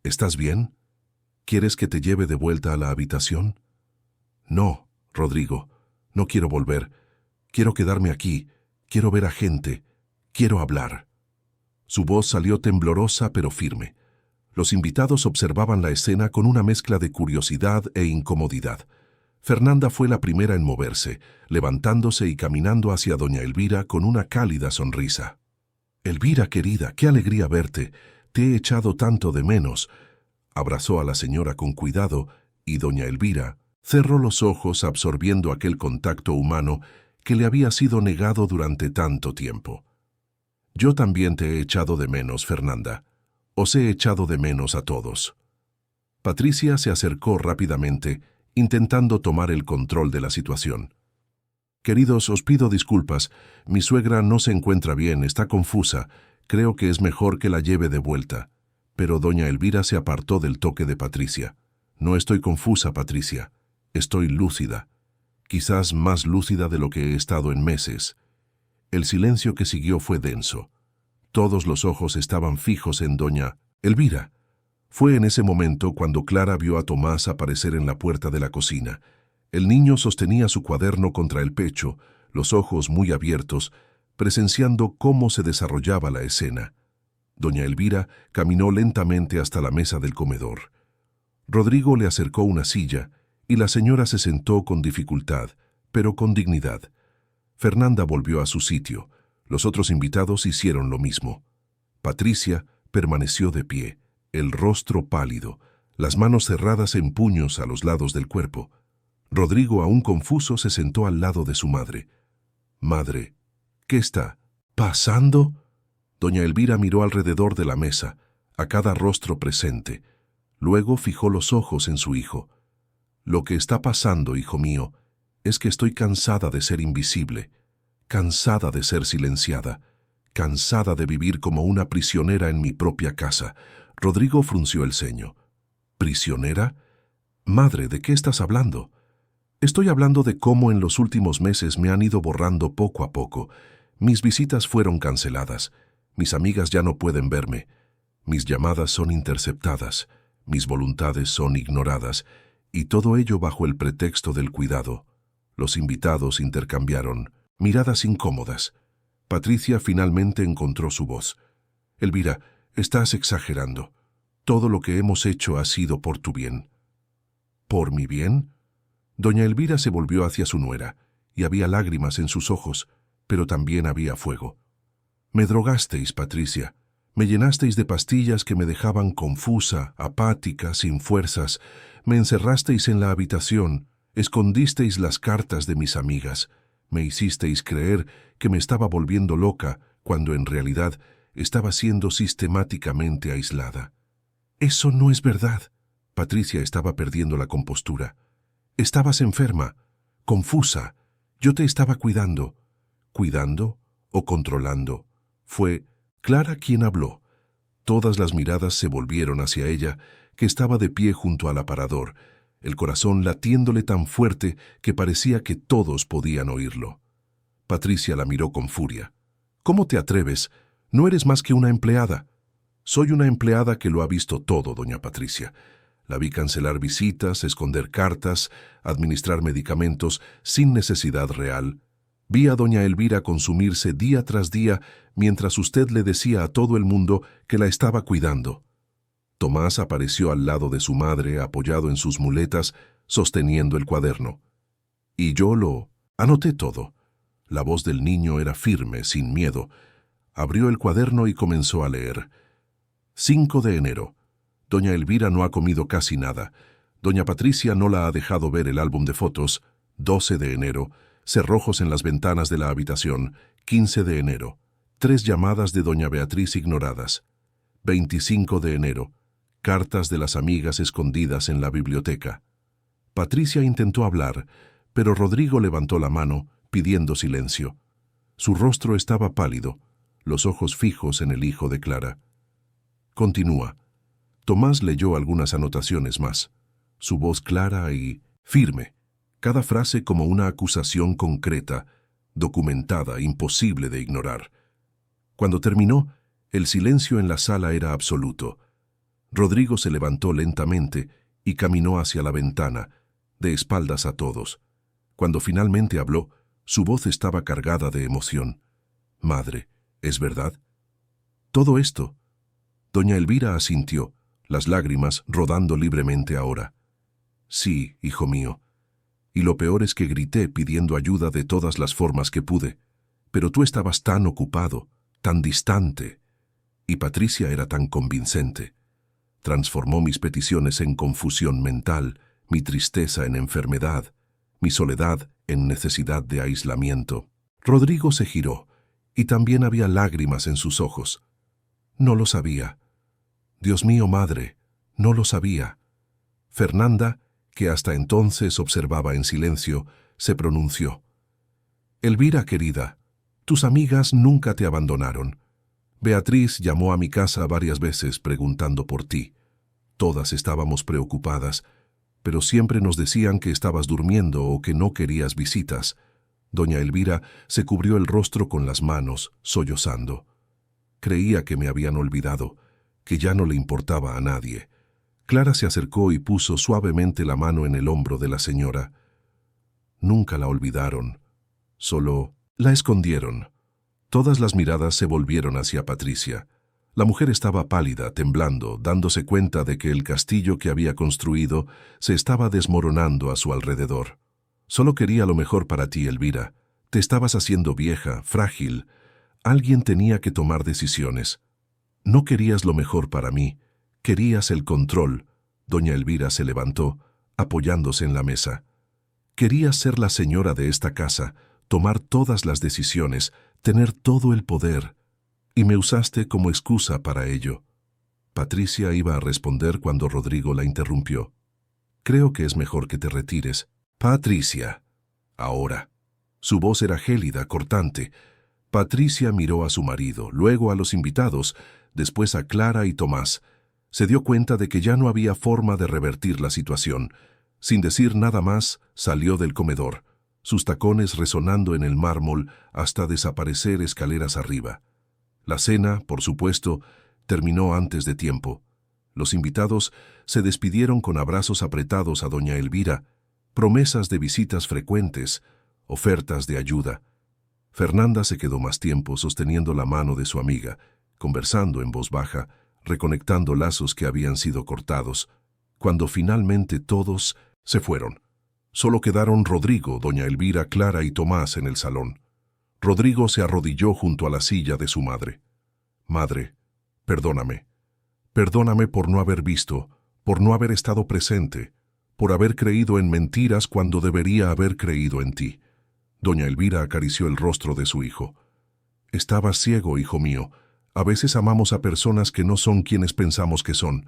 ¿estás bien? ¿Quieres que te lleve de vuelta a la habitación? No, Rodrigo, no quiero volver. Quiero quedarme aquí, quiero ver a gente, quiero hablar. Su voz salió temblorosa pero firme. Los invitados observaban la escena con una mezcla de curiosidad e incomodidad. Fernanda fue la primera en moverse, levantándose y caminando hacia doña Elvira con una cálida sonrisa. Elvira, querida, qué alegría verte. Te he echado tanto de menos. Abrazó a la señora con cuidado y doña Elvira cerró los ojos absorbiendo aquel contacto humano que le había sido negado durante tanto tiempo. Yo también te he echado de menos, Fernanda. Os he echado de menos a todos. Patricia se acercó rápidamente, intentando tomar el control de la situación. Queridos, os pido disculpas. Mi suegra no se encuentra bien, está confusa. Creo que es mejor que la lleve de vuelta. Pero doña Elvira se apartó del toque de Patricia. No estoy confusa, Patricia. Estoy lúcida. Quizás más lúcida de lo que he estado en meses. El silencio que siguió fue denso. Todos los ojos estaban fijos en doña Elvira. Fue en ese momento cuando Clara vio a Tomás aparecer en la puerta de la cocina. El niño sostenía su cuaderno contra el pecho, los ojos muy abiertos, presenciando cómo se desarrollaba la escena. Doña Elvira caminó lentamente hasta la mesa del comedor. Rodrigo le acercó una silla y la señora se sentó con dificultad, pero con dignidad. Fernanda volvió a su sitio. Los otros invitados hicieron lo mismo. Patricia permaneció de pie, el rostro pálido, las manos cerradas en puños a los lados del cuerpo. Rodrigo, aún confuso, se sentó al lado de su madre. «Madre, ¿qué está pasando?» Doña Elvira miró alrededor de la mesa, a cada rostro presente. Luego fijó los ojos en su hijo. «Lo que está pasando, hijo mío, es que estoy cansada de ser invisible, cansada de ser silenciada, cansada de vivir como una prisionera en mi propia casa». Rodrigo frunció el ceño. «¿Prisionera? Madre, ¿de qué estás hablando?» «Estoy hablando de cómo en los últimos meses me han ido borrando poco a poco. Mis visitas fueron canceladas. Mis amigas ya no pueden verme. Mis llamadas son interceptadas. Mis voluntades son ignoradas. Y todo ello bajo el pretexto del cuidado». Los invitados intercambiaron miradas incómodas. Patricia finalmente encontró su voz. «Elvira, estás exagerando. Todo lo que hemos hecho ha sido por tu bien». «¿Por mi bien?» Doña Elvira se volvió hacia su nuera, y había lágrimas en sus ojos, pero también había fuego. «Me drogasteis, Patricia. Me llenasteis de pastillas que me dejaban confusa, apática, sin fuerzas. Me encerrasteis en la habitación, escondisteis las cartas de mis amigas. Me hicisteis creer que me estaba volviendo loca, cuando en realidad estaba siendo sistemáticamente aislada». «Eso no es verdad». Patricia estaba perdiendo la compostura. «Estabas enferma, confusa. Yo te estaba cuidando». ¿Cuidando o controlando? Fue Clara quien habló. Todas las miradas se volvieron hacia ella, que estaba de pie junto al aparador, el corazón latiéndole tan fuerte que parecía que todos podían oírlo. Patricia la miró con furia. «¿Cómo te atreves? No eres más que una empleada». «Soy una empleada que lo ha visto todo, doña Patricia. La vi cancelar visitas, esconder cartas, administrar medicamentos sin necesidad real. Vi a doña Elvira consumirse día tras día mientras usted le decía a todo el mundo que la estaba cuidando». Tomás apareció al lado de su madre, apoyado en sus muletas, sosteniendo el cuaderno. «Y yo lo anoté todo». La voz del niño era firme, sin miedo. Abrió el cuaderno y comenzó a leer. 5 de enero. Doña Elvira no ha comido casi nada. Doña Patricia no la ha dejado ver el álbum de fotos. 12 de enero. Cerrojos en las ventanas de la habitación. 15 de enero. 3 llamadas de doña Beatriz ignoradas. 25 de enero. Cartas de las amigas escondidas en la biblioteca. Patricia intentó hablar, pero Rodrigo levantó la mano, pidiendo silencio. Su rostro estaba pálido, los ojos fijos en el hijo de Clara. Continúa. Tomás leyó algunas anotaciones más, su voz clara y firme, cada frase como una acusación concreta, documentada, imposible de ignorar. Cuando terminó, el silencio en la sala era absoluto. Rodrigo se levantó lentamente y caminó hacia la ventana, de espaldas a todos. Cuando finalmente habló, su voz estaba cargada de emoción. «Madre, ¿es verdad?» «Todo esto». Doña Elvira asintió, las lágrimas rodando libremente ahora. «Sí, hijo mío. Y lo peor es que grité pidiendo ayuda de todas las formas que pude. Pero tú estabas tan ocupado, tan distante. Y Patricia era tan convincente. Transformó mis peticiones en confusión mental, mi tristeza en enfermedad, mi soledad en necesidad de aislamiento». Rodrigo se giró, y también había lágrimas en sus ojos. «No lo sabía. Dios mío, madre, no lo sabía». Fernanda, que hasta entonces observaba en silencio, se pronunció. «Elvira, querida, tus amigas nunca te abandonaron. Beatriz llamó a mi casa varias veces preguntando por ti. Todas estábamos preocupadas, pero siempre nos decían que estabas durmiendo o que no querías visitas». Doña Elvira se cubrió el rostro con las manos, sollozando. Creía que me habían olvidado, que ya no le importaba a nadie. Clara se acercó y puso suavemente la mano en el hombro de la señora. Nunca la olvidaron, solo la escondieron. Todas las miradas se volvieron hacia Patricia. La mujer estaba pálida, temblando, dándose cuenta de que el castillo que había construido se estaba desmoronando a su alrededor. Solo quería lo mejor para ti, Elvira. Te estabas haciendo vieja, frágil. Alguien tenía que tomar decisiones. No querías lo mejor para mí, querías el control. Doña Elvira se levantó, apoyándose en la mesa. Querías ser la señora de esta casa, tomar todas las decisiones, tener todo el poder. Y me usaste como excusa para ello. Patricia iba a responder cuando Rodrigo la interrumpió. Creo que es mejor que te retires. Patricia. Ahora. Su voz era gélida, cortante. Patricia miró a su marido, luego a los invitados, después a Clara y Tomás. Se dio cuenta de que ya no había forma de revertir la situación. Sin decir nada más, salió del comedor, sus tacones resonando en el mármol hasta desaparecer escaleras arriba. La cena, por supuesto, terminó antes de tiempo. Los invitados se despidieron con abrazos apretados a doña Elvira, promesas de visitas frecuentes, ofertas de ayuda. Fernanda se quedó más tiempo sosteniendo la mano de su amiga, conversando en voz baja, reconectando lazos que habían sido cortados. Cuando finalmente todos se fueron, solo quedaron Rodrigo, doña Elvira, Clara y Tomás en el salón. Rodrigo se arrodilló junto a la silla de su madre. Madre, perdóname. Perdóname por no haber visto, por no haber estado presente, por haber creído en mentiras cuando debería haber creído en ti. Doña Elvira acarició el rostro de su hijo. Estabas ciego, hijo mío. A veces amamos a personas que no son quienes pensamos que son,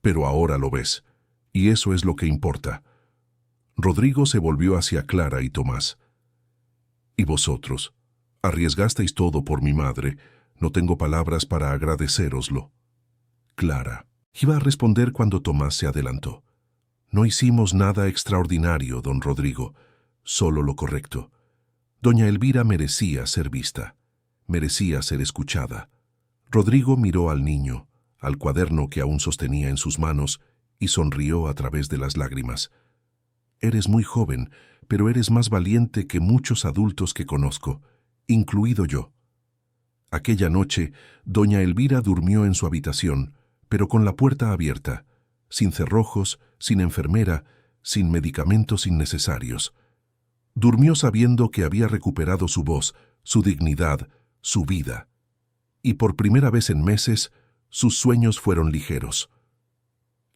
pero ahora lo ves, y eso es lo que importa. Rodrigo se volvió hacia Clara y Tomás. ¿Y vosotros? Arriesgasteis todo por mi madre. No tengo palabras para agradecéroslo. Clara iba a responder cuando Tomás se adelantó. No hicimos nada extraordinario, don Rodrigo, solo lo correcto. Doña Elvira merecía ser vista, merecía ser escuchada. Rodrigo miró al niño, al cuaderno que aún sostenía en sus manos, y sonrió a través de las lágrimas. Eres muy joven, pero eres más valiente que muchos adultos que conozco, incluido yo. Aquella noche, doña Elvira durmió en su habitación, pero con la puerta abierta, sin cerrojos, sin enfermera, sin medicamentos innecesarios. Durmió sabiendo que había recuperado su voz, su dignidad, su vida. Y por primera vez en meses, sus sueños fueron ligeros.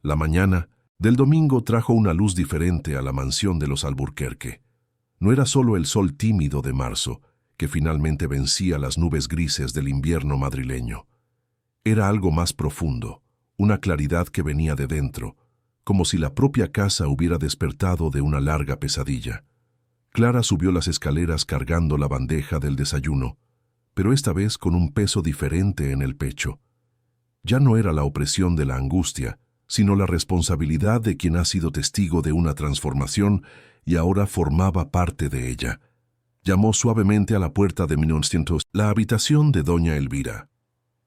La mañana del domingo trajo una luz diferente a la mansión de los Alburquerque. No era solo el sol tímido de marzo, que finalmente vencía las nubes grises del invierno madrileño. Era algo más profundo, una claridad que venía de dentro, como si la propia casa hubiera despertado de una larga pesadilla. Clara subió las escaleras cargando la bandeja del desayuno, pero esta vez con un peso diferente en el pecho. Ya no era la opresión de la angustia, sino la responsabilidad de quien ha sido testigo de una transformación y ahora formaba parte de ella. Llamó suavemente a la puerta de 1900, la habitación de doña Elvira.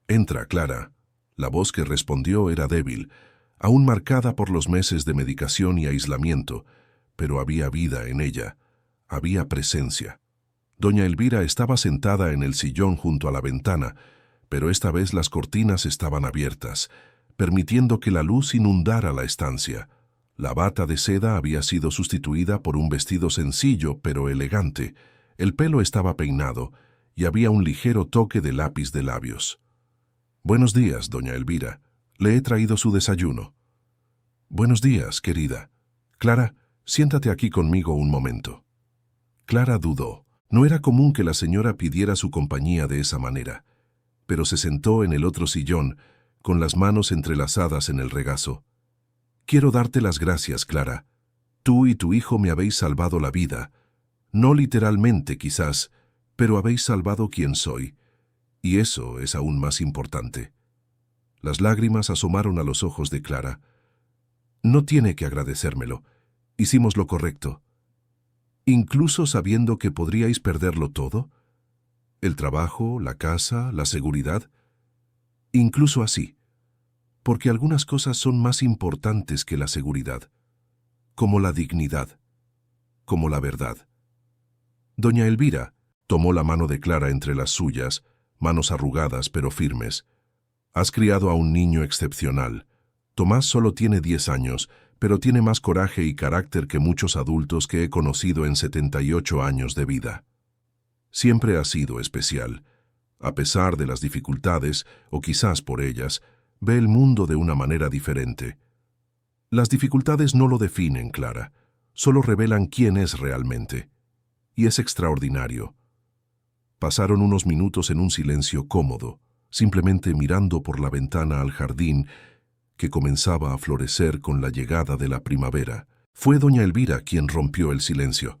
«Entra, Clara». La voz que respondió era débil, aún marcada por los meses de medicación y aislamiento, pero había vida en ella, había presencia. Doña Elvira estaba sentada en el sillón junto a la ventana, pero esta vez las cortinas estaban abiertas, permitiendo que la luz inundara la estancia. La bata de seda había sido sustituida por un vestido sencillo pero elegante. El pelo estaba peinado y había un ligero toque de lápiz de labios. «Buenos días, doña Elvira. Le he traído su desayuno». «Buenos días, querida. Clara, siéntate aquí conmigo un momento». Clara dudó. No era común que la señora pidiera su compañía de esa manera, pero se sentó en el otro sillón, con las manos entrelazadas en el regazo. «Quiero darte las gracias, Clara. Tú y tu hijo me habéis salvado la vida. No literalmente, quizás, pero habéis salvado quien soy. Y eso es aún más importante». Las lágrimas asomaron a los ojos de Clara. «No tiene que agradecérmelo. Hicimos lo correcto». «¿Incluso sabiendo que podríais perderlo todo? ¿El trabajo, la casa, la seguridad?» «Incluso así. Porque algunas cosas son más importantes que la seguridad, como la dignidad, como la verdad». Doña Elvira tomó la mano de Clara entre las suyas, manos arrugadas pero firmes. Has criado a un niño excepcional. Tomás solo tiene 10 años, pero tiene más coraje y carácter que muchos adultos que he conocido en 78 años de vida. Siempre ha sido especial. A pesar de las dificultades, o quizás por ellas, ve el mundo de una manera diferente. Las dificultades no lo definen, Clara, solo revelan quién es realmente. Y es extraordinario. Pasaron unos minutos en un silencio cómodo, simplemente mirando por la ventana al jardín que comenzaba a florecer con la llegada de la primavera. Fue doña Elvira quien rompió el silencio.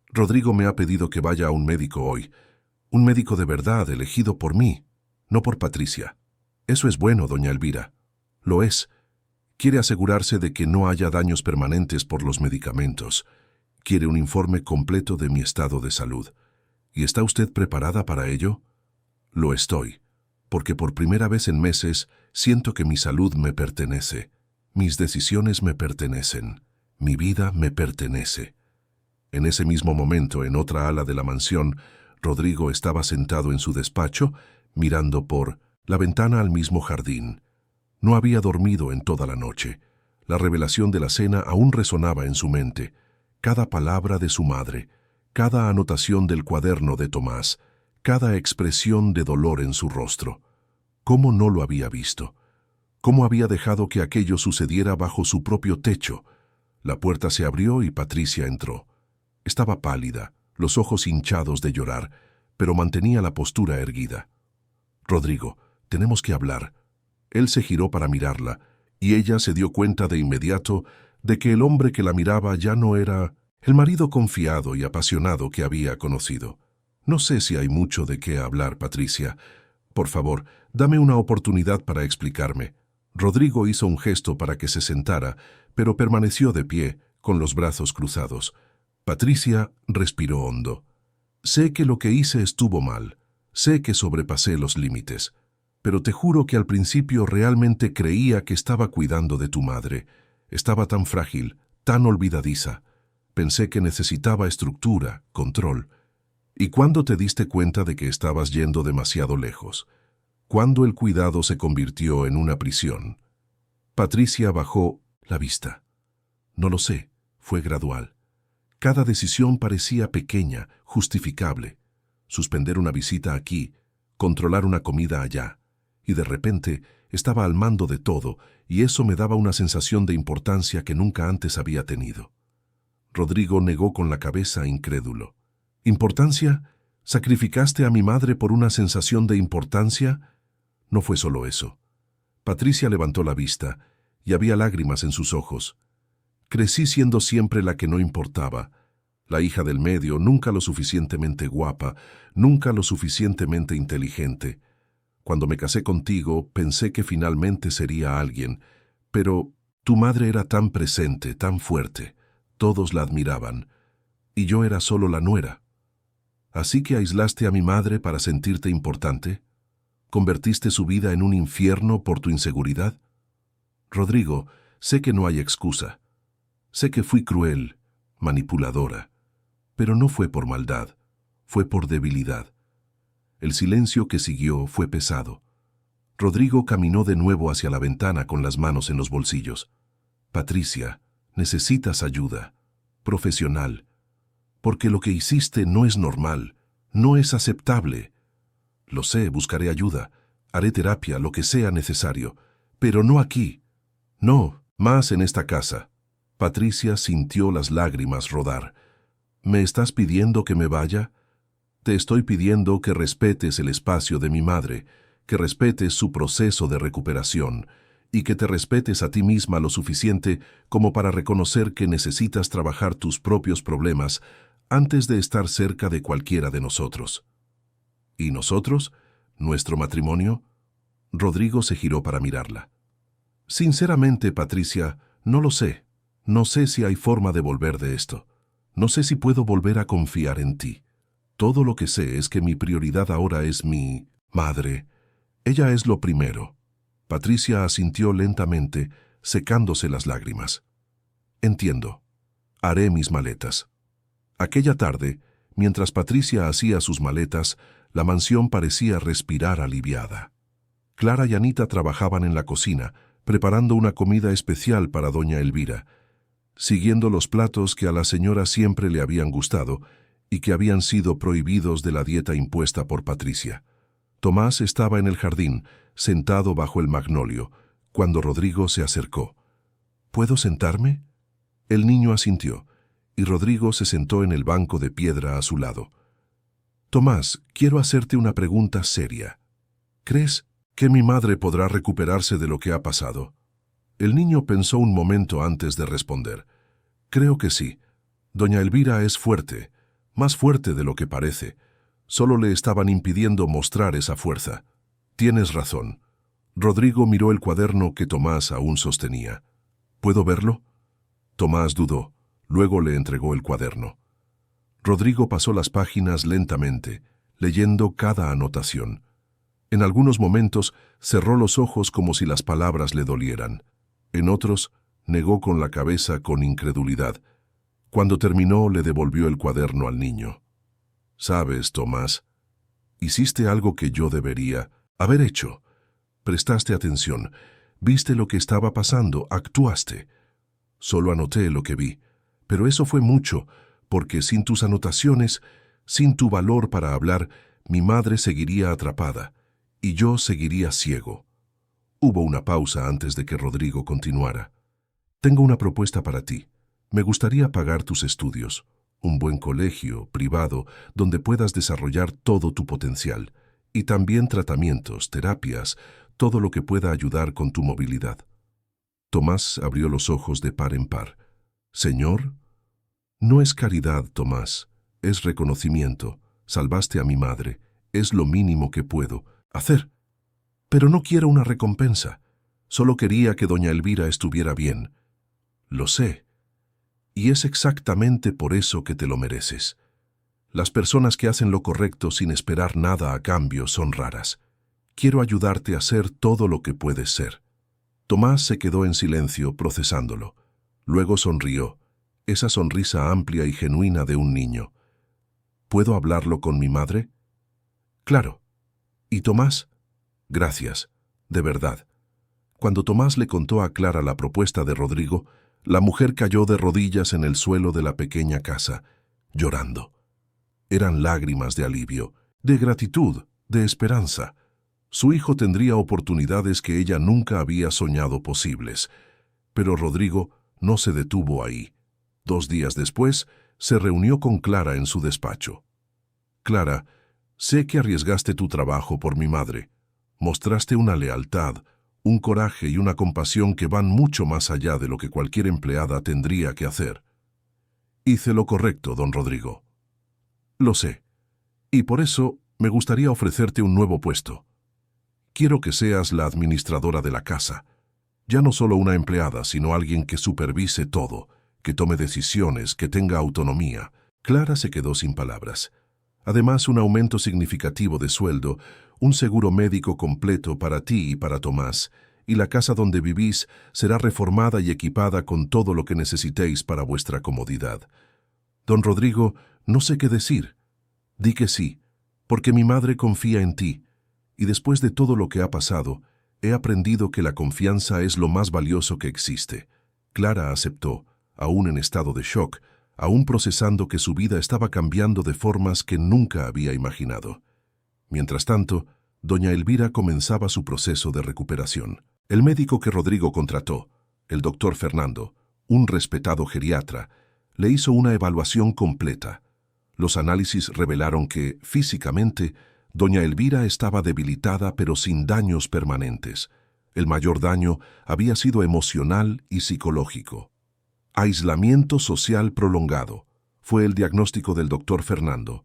Rodrigo me ha pedido que vaya a un médico hoy. Un médico de verdad, elegido por mí, no por Patricia. Eso es bueno, doña Elvira. Lo es. Quiere asegurarse de que no haya daños permanentes por los medicamentos. Quiere un informe completo de mi estado de salud. ¿Y está usted preparada para ello? Lo estoy, porque por primera vez en meses siento que mi salud me pertenece. Mis decisiones me pertenecen. Mi vida me pertenece. En ese mismo momento, en otra ala de la mansión, Rodrigo estaba sentado en su despacho, mirando por la ventana al mismo jardín. No había dormido en toda la noche. La revelación de la cena aún resonaba en su mente. Cada palabra de su madre, cada anotación del cuaderno de Tomás, cada expresión de dolor en su rostro. ¿Cómo no lo había visto? ¿Cómo había dejado que aquello sucediera bajo su propio techo? La puerta se abrió y Patricia entró. Estaba pálida, los ojos hinchados de llorar, pero mantenía la postura erguida. «Rodrigo, tenemos que hablar». Él se giró para mirarla, y ella se dio cuenta de inmediato de que el hombre que la miraba ya no era el marido confiado y apasionado que había conocido. «No sé si hay mucho de qué hablar, Patricia. Por favor, dame una oportunidad para explicarme». Rodrigo hizo un gesto para que se sentara, pero permaneció de pie, con los brazos cruzados. Patricia respiró hondo. «Sé que lo que hice estuvo mal. Sé que sobrepasé los límites. Pero te juro que al principio realmente creía que estaba cuidando de tu madre. Estaba tan frágil, tan olvidadiza. Pensé que necesitaba estructura, control. ¿Y cuándo te diste cuenta de que estabas yendo demasiado lejos? ¿Cuándo el cuidado se convirtió en una prisión?» Patricia bajó la vista. «No lo sé, fue gradual. Cada decisión parecía pequeña, justificable. Suspender una visita aquí, controlar una comida allá. Y de repente estaba al mando de todo, y eso me daba una sensación de importancia que nunca antes había tenido». Rodrigo negó con la cabeza incrédulo. «¿Importancia? ¿Sacrificaste a mi madre por una sensación de importancia?» No fue solo eso. Patricia levantó la vista, y había lágrimas en sus ojos. «Crecí siendo siempre la que no importaba, la hija del medio, nunca lo suficientemente guapa, nunca lo suficientemente inteligente. Cuando me casé contigo, pensé que finalmente sería alguien, pero tu madre era tan presente, tan fuerte, todos la admiraban, y yo era solo la nuera. ¿Así que aislaste a mi madre para sentirte importante? ¿Convertiste su vida en un infierno por tu inseguridad? Rodrigo, sé que no hay excusa. Sé que fui cruel, manipuladora, pero no fue por maldad, fue por debilidad». El silencio que siguió fue pesado. Rodrigo caminó de nuevo hacia la ventana con las manos en los bolsillos. «Patricia, necesitas ayuda, profesional, porque lo que hiciste no es normal, no es aceptable. Lo sé, buscaré ayuda, haré terapia, lo que sea necesario, pero no aquí, no, más en esta casa». Patricia sintió las lágrimas rodar. «¿Me estás pidiendo que me vaya? Te estoy pidiendo que respetes el espacio de mi madre, que respetes su proceso de recuperación y que te respetes a ti misma lo suficiente como para reconocer que necesitas trabajar tus propios problemas antes de estar cerca de cualquiera de nosotros». «¿Y nosotros? ¿Nuestro matrimonio?» Rodrigo se giró para mirarla. «Sinceramente, Patricia, no lo sé. No sé si hay forma de volver de esto. No sé si puedo volver a confiar en ti. Todo lo que sé es que mi prioridad ahora es mi madre. Ella es lo primero». Patricia asintió lentamente, secándose las lágrimas. «Entiendo. Haré mis maletas». Aquella tarde, mientras Patricia hacía sus maletas, la mansión parecía respirar aliviada. Clara y Anita trabajaban en la cocina, preparando una comida especial para doña Elvira, siguiendo los platos que a la señora siempre le habían gustado y que habían sido prohibidos de la dieta impuesta por Patricia. Tomás estaba en el jardín, sentado bajo el magnolio, cuando Rodrigo se acercó. ¿Puedo sentarme? El niño asintió, y Rodrigo se sentó en el banco de piedra a su lado. Tomás, quiero hacerte una pregunta seria. ¿Crees que mi madre podrá recuperarse de lo que ha pasado? El niño pensó un momento antes de responder. Creo que sí. Doña Elvira es fuerte, más fuerte de lo que parece. Solo le estaban impidiendo mostrar esa fuerza. Tienes razón. Rodrigo miró el cuaderno que Tomás aún sostenía. ¿Puedo verlo? Tomás dudó. Luego le entregó el cuaderno. Rodrigo pasó las páginas lentamente, leyendo cada anotación. En algunos momentos cerró los ojos como si las palabras le dolieran. En otros, negó con la cabeza con incredulidad. Cuando terminó, le devolvió el cuaderno al niño. «Sabes, Tomás, hiciste algo que yo debería haber hecho. Prestaste atención, viste lo que estaba pasando, actuaste. Solo anoté lo que vi, pero eso fue mucho, porque sin tus anotaciones, sin tu valor para hablar, mi madre seguiría atrapada, y yo seguiría ciego». Hubo una pausa antes de que Rodrigo continuara. «Tengo una propuesta para ti. Me gustaría pagar tus estudios. Un buen colegio, privado, donde puedas desarrollar todo tu potencial. Y también tratamientos, terapias, todo lo que pueda ayudar con tu movilidad». Tomás abrió los ojos de par en par. «¿Señor?» «No es caridad, Tomás. Es reconocimiento. Salvaste a mi madre. Es lo mínimo que puedo hacer. Pero no quiero una recompensa. Solo quería que doña Elvira estuviera bien. Lo sé. Y es exactamente por eso que te lo mereces. Las personas que hacen lo correcto sin esperar nada a cambio son raras. Quiero ayudarte a ser todo lo que puedes ser». Tomás se quedó en silencio, procesándolo. Luego sonrió, esa sonrisa amplia y genuina de un niño. «¿Puedo hablarlo con mi madre?» «Claro». «¿Y Tomás?» «Gracias, de verdad». Cuando Tomás le contó a Clara la propuesta de Rodrigo, la mujer cayó de rodillas en el suelo de la pequeña casa, llorando. Eran lágrimas de alivio, de gratitud, de esperanza. Su hijo tendría oportunidades que ella nunca había soñado posibles. Pero Rodrigo no se detuvo ahí. 2 días después, se reunió con Clara en su despacho. «Clara, sé que arriesgaste tu trabajo por mi madre. Mostraste una lealtad, un coraje y una compasión que van mucho más allá de lo que cualquier empleada tendría que hacer». «Hice lo correcto, don Rodrigo». «Lo sé. Y por eso me gustaría ofrecerte un nuevo puesto. Quiero que seas la administradora de la casa. Ya no solo una empleada, sino alguien que supervise todo, que tome decisiones, que tenga autonomía». Clara se quedó sin palabras. Además, un aumento significativo de sueldo, un seguro médico completo para ti y para Tomás, y la casa donde vivís será reformada y equipada con todo lo que necesitéis para vuestra comodidad. Don Rodrigo, no sé qué decir. Di que sí, porque mi madre confía en ti, y después de todo lo que ha pasado, he aprendido que la confianza es lo más valioso que existe. Clara aceptó, aún en estado de shock, aún procesando que su vida estaba cambiando de formas que nunca había imaginado. Mientras tanto, doña Elvira comenzaba su proceso de recuperación. El médico que Rodrigo contrató, el doctor Fernando, un respetado geriatra, le hizo una evaluación completa. Los análisis revelaron que, físicamente, doña Elvira estaba debilitada pero sin daños permanentes. El mayor daño había sido emocional y psicológico. Aislamiento social prolongado fue el diagnóstico del doctor Fernando,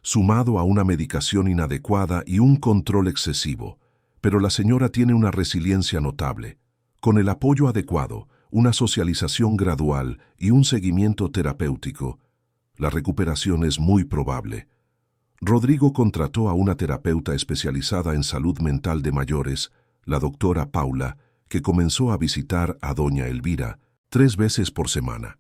sumado a una medicación inadecuada y un control excesivo. Pero la señora tiene una resiliencia notable. Con el apoyo adecuado, una socialización gradual y un seguimiento terapéutico, la recuperación es muy probable. Rodrigo contrató a una terapeuta especializada en salud mental de mayores, la doctora Paula, que comenzó a visitar a doña Elvira 3 veces por semana.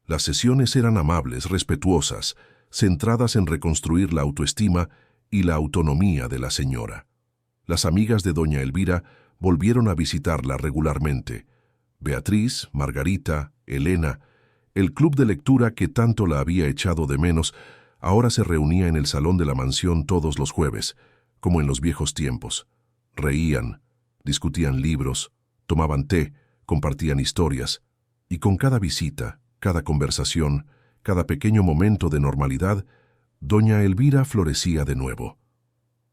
Las sesiones eran amables, respetuosas, centradas en reconstruir la autoestima y la autonomía de la señora. Las amigas de doña Elvira volvieron a visitarla regularmente. Beatriz, Margarita, Elena, el club de lectura que tanto la había echado de menos, ahora se reunía en el salón de la mansión todos los jueves, como en los viejos tiempos. Reían, discutían libros, tomaban té, compartían historias, y con cada visita, cada conversación, cada pequeño momento de normalidad, doña Elvira florecía de nuevo.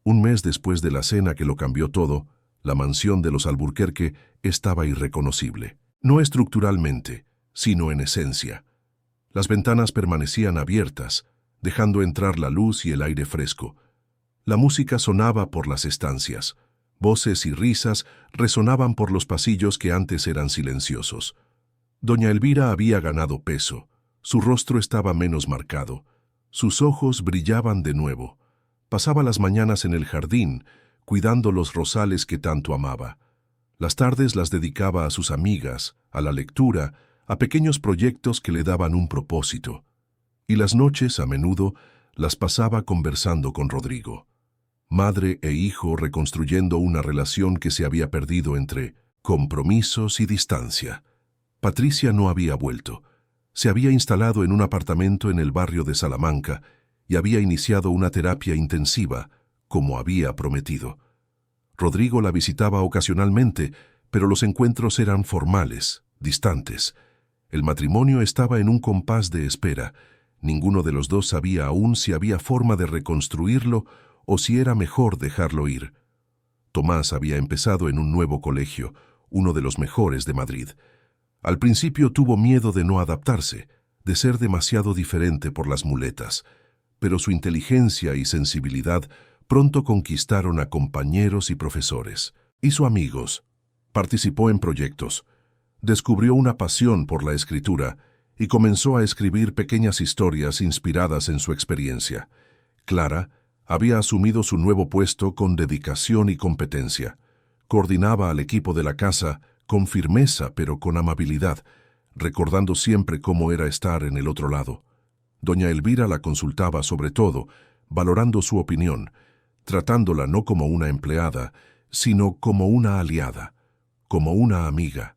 Un mes después de la cena que lo cambió todo, la mansión de los Alburquerque estaba irreconocible. No estructuralmente, sino en esencia. Las ventanas permanecían abiertas, dejando entrar la luz y el aire fresco. La música sonaba por las estancias. Voces y risas resonaban por los pasillos que antes eran silenciosos. Doña Elvira había ganado peso. Su rostro estaba menos marcado. Sus ojos brillaban de nuevo. Pasaba las mañanas en el jardín, cuidando los rosales que tanto amaba. Las tardes las dedicaba a sus amigas, a la lectura, a pequeños proyectos que le daban un propósito. Y las noches, a menudo, las pasaba conversando con Rodrigo. Madre e hijo reconstruyendo una relación que se había perdido entre compromisos y distancia. Patricia no había vuelto. Se había instalado en un apartamento en el barrio de Salamanca y había iniciado una terapia intensiva, como había prometido. Rodrigo la visitaba ocasionalmente, pero los encuentros eran formales, distantes. El matrimonio estaba en un compás de espera. Ninguno de los dos sabía aún si había forma de reconstruirlo o si era mejor dejarlo ir. Tomás había empezado en un nuevo colegio, uno de los mejores de Madrid. Al principio tuvo miedo de no adaptarse, de ser demasiado diferente por las muletas, pero su inteligencia y sensibilidad pronto conquistaron a compañeros y profesores. Hizo amigos, participó en proyectos, descubrió una pasión por la escritura y comenzó a escribir pequeñas historias inspiradas en su experiencia. Clara había asumido su nuevo puesto con dedicación y competencia. Coordinaba al equipo de la casa con firmeza pero con amabilidad, recordando siempre cómo era estar en el otro lado. Doña Elvira la consultaba sobre todo, valorando su opinión, tratándola no como una empleada, sino como una aliada, como una amiga.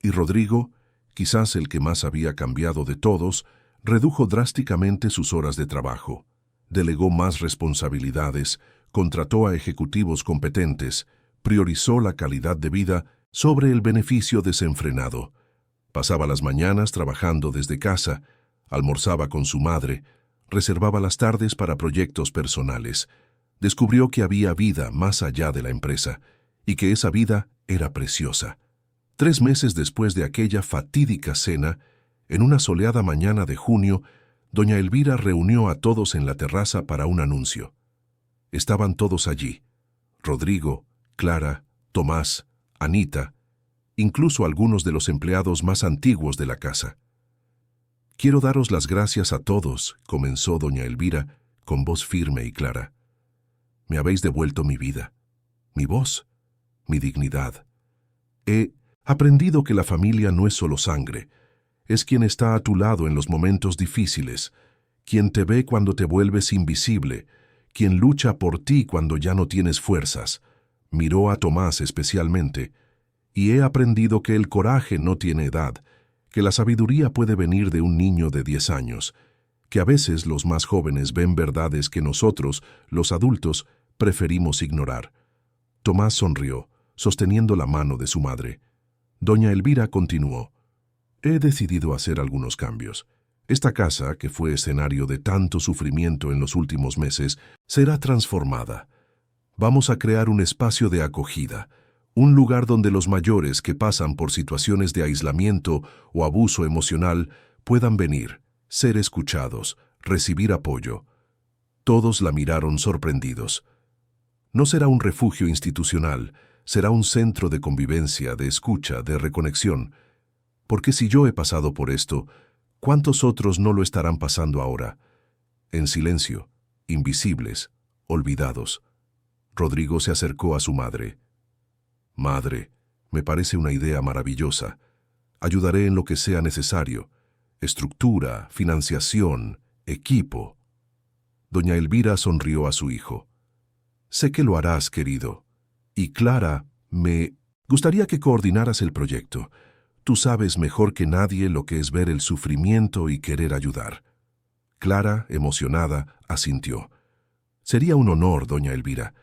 Y Rodrigo, quizás el que más había cambiado de todos, redujo drásticamente sus horas de trabajo. Delegó más responsabilidades, contrató a ejecutivos competentes, priorizó la calidad de vida sobre el beneficio desenfrenado. Pasaba las mañanas trabajando desde casa, almorzaba con su madre, reservaba las tardes para proyectos personales. Descubrió que había vida más allá de la empresa y que esa vida era preciosa. 3 meses después de aquella fatídica cena, en una soleada mañana de junio, doña Elvira reunió a todos en la terraza para un anuncio. Estaban todos allí: Rodrigo, Clara, Tomás, Anita, incluso algunos de los empleados más antiguos de la casa. «Quiero daros las gracias a todos», comenzó doña Elvira con voz firme y clara. «Me habéis devuelto mi vida, mi voz, mi dignidad. He aprendido que la familia no es solo sangre, es quien está a tu lado en los momentos difíciles, quien te ve cuando te vuelves invisible, quien lucha por ti cuando ya no tienes fuerzas». Miró a Tomás especialmente, y he aprendido que el coraje no tiene edad, que la sabiduría puede venir de un niño de 10 años, que a veces los más jóvenes ven verdades que nosotros, los adultos, preferimos ignorar. Tomás sonrió, sosteniendo la mano de su madre. Doña Elvira continuó: «He decidido hacer algunos cambios. Esta casa, que fue escenario de tanto sufrimiento en los últimos meses, será transformada. Vamos a crear un espacio de acogida, un lugar donde los mayores que pasan por situaciones de aislamiento o abuso emocional puedan venir, ser escuchados, recibir apoyo». Todos la miraron sorprendidos. No será un refugio institucional, será un centro de convivencia, de escucha, de reconexión. Porque si yo he pasado por esto, ¿cuántos otros no lo estarán pasando ahora? En silencio, invisibles, olvidados. Rodrigo se acercó a su madre. «Madre, me parece una idea maravillosa. Ayudaré en lo que sea necesario. Estructura, financiación, equipo». Doña Elvira sonrió a su hijo. «Sé que lo harás, querido. Y Clara, me gustaría que coordinaras el proyecto. Tú sabes mejor que nadie lo que es ver el sufrimiento y querer ayudar. Clara, emocionada, asintió. Sería un honor, doña Elvira.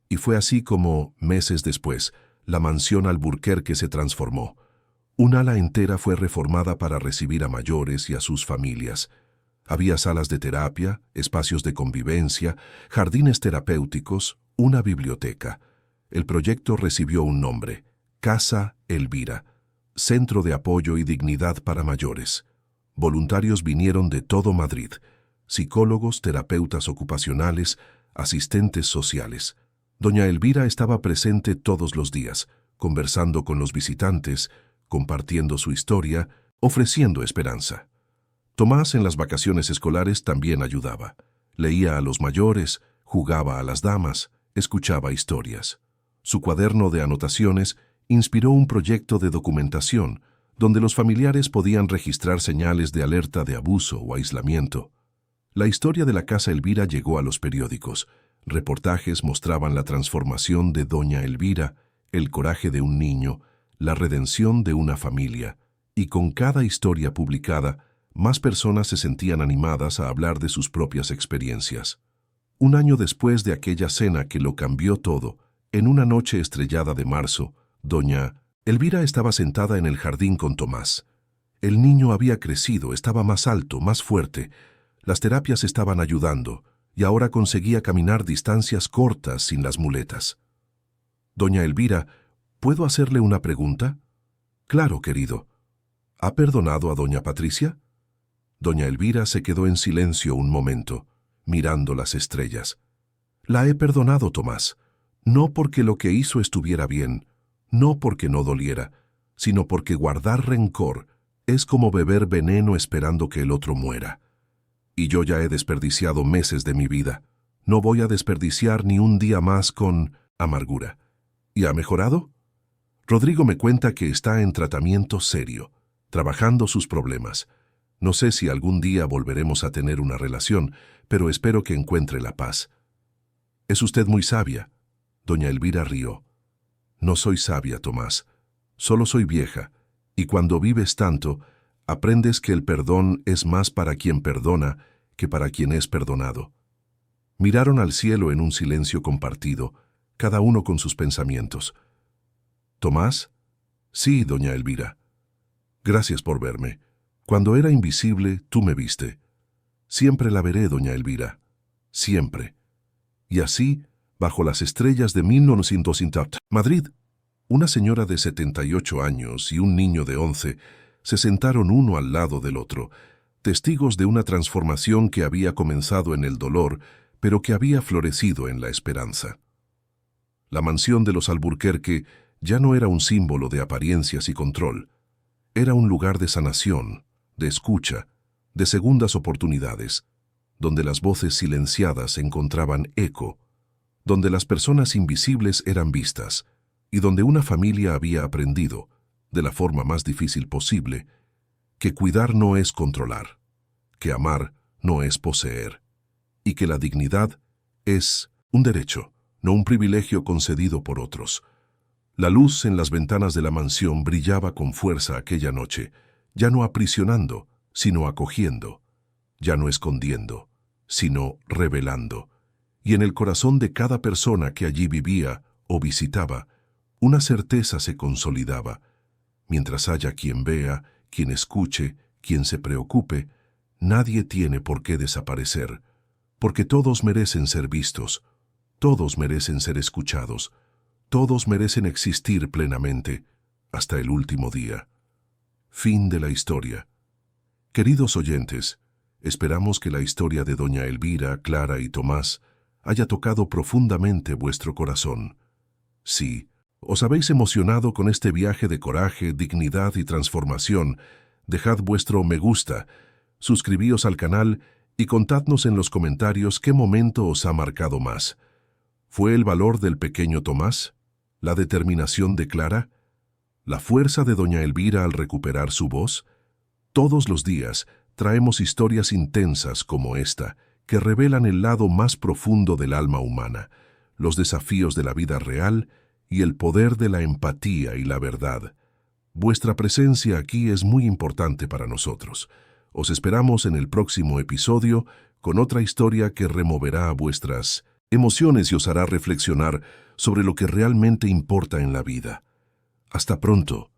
Y fue así como, meses después, la mansión Alburquerque se transformó. Un ala entera fue reformada para recibir a mayores y a sus familias. Había salas de terapia, espacios de convivencia, jardines terapéuticos, una biblioteca. El proyecto recibió un nombre: Casa Elvira, Centro de Apoyo y Dignidad para Mayores. Voluntarios vinieron de todo Madrid: psicólogos, terapeutas ocupacionales, asistentes sociales. Doña Elvira estaba presente todos los días, conversando con los visitantes, compartiendo su historia, ofreciendo esperanza. Tomás en las vacaciones escolares también ayudaba. Leía a los mayores, jugaba a las damas, escuchaba historias. Su cuaderno de anotaciones inspiró un proyecto de documentación, donde los familiares podían registrar señales de alerta de abuso o aislamiento. La historia de la Casa Elvira llegó a los periódicos. Reportajes mostraban la transformación de doña Elvira, el coraje de un niño, la redención de una familia, y con cada historia publicada, más personas se sentían animadas a hablar de sus propias experiencias. Un año después de aquella cena que lo cambió todo, en una noche estrellada de marzo, doña Elvira estaba sentada en el jardín con Tomás. El niño había crecido, estaba más alto, más fuerte. Las terapias estaban ayudando, y ahora conseguía caminar distancias cortas sin las muletas. Doña Elvira, ¿puedo hacerle una pregunta? Claro, querido. ¿Ha perdonado a doña Patricia? Doña Elvira se quedó en silencio un momento, mirando las estrellas. La he perdonado, Tomás, no porque lo que hizo estuviera bien, no porque no doliera, sino porque guardar rencor es como beber veneno esperando que el otro muera. Y yo ya he desperdiciado meses de mi vida. No voy a desperdiciar ni un día más con amargura. ¿Y ha mejorado? Rodrigo me cuenta que está en tratamiento serio, trabajando sus problemas. No sé si algún día volveremos a tener una relación, pero espero que encuentre la paz. Es usted muy sabia. Doña Elvira rió. No soy sabia, Tomás. Solo soy vieja, y cuando vives tanto, aprendes que el perdón es más para quien perdona que para quien es perdonado. Miraron al cielo en un silencio compartido, cada uno con sus pensamientos. ¿Tomás? Sí, doña Elvira. Gracias por verme. Cuando era invisible, tú me viste. Siempre la veré, doña Elvira. Siempre. Y así, bajo las estrellas de 1900, Madrid, una señora de 78 años y un niño de 11 se sentaron uno al lado del otro, testigos de una transformación que había comenzado en el dolor, pero que había florecido en la esperanza. La mansión de los Alburquerque ya no era un símbolo de apariencias y control. Era un lugar de sanación, de escucha, de segundas oportunidades, donde las voces silenciadas encontraban eco, donde las personas invisibles eran vistas, y donde una familia había aprendido, de la forma más difícil posible, que cuidar no es controlar, que amar no es poseer, y que la dignidad es un derecho, no un privilegio concedido por otros. La luz en las ventanas de la mansión brillaba con fuerza aquella noche, ya no aprisionando, sino acogiendo, ya no escondiendo, sino revelando. Y en el corazón de cada persona que allí vivía o visitaba, una certeza se consolidaba. Mientras haya quien vea, quien escuche, quien se preocupe, nadie tiene por qué desaparecer, porque todos merecen ser vistos, todos merecen ser escuchados, todos merecen existir plenamente, hasta el último día. Fin de la historia. Queridos oyentes, esperamos que la historia de doña Elvira, Clara y Tomás haya tocado profundamente vuestro corazón. Sí, os habéis emocionado con este viaje de coraje, dignidad y transformación. Dejad vuestro me gusta, suscribíos al canal y contadnos en los comentarios qué momento os ha marcado más. ¿Fue el valor del pequeño Tomás? ¿La determinación de Clara? ¿La fuerza de doña Elvira al recuperar su voz? Todos los días traemos historias intensas como esta, que revelan el lado más profundo del alma humana, los desafíos de la vida real y el poder de la empatía y la verdad. Vuestra presencia aquí es muy importante para nosotros. Os esperamos en el próximo episodio con otra historia que removerá vuestras emociones y os hará reflexionar sobre lo que realmente importa en la vida. Hasta pronto.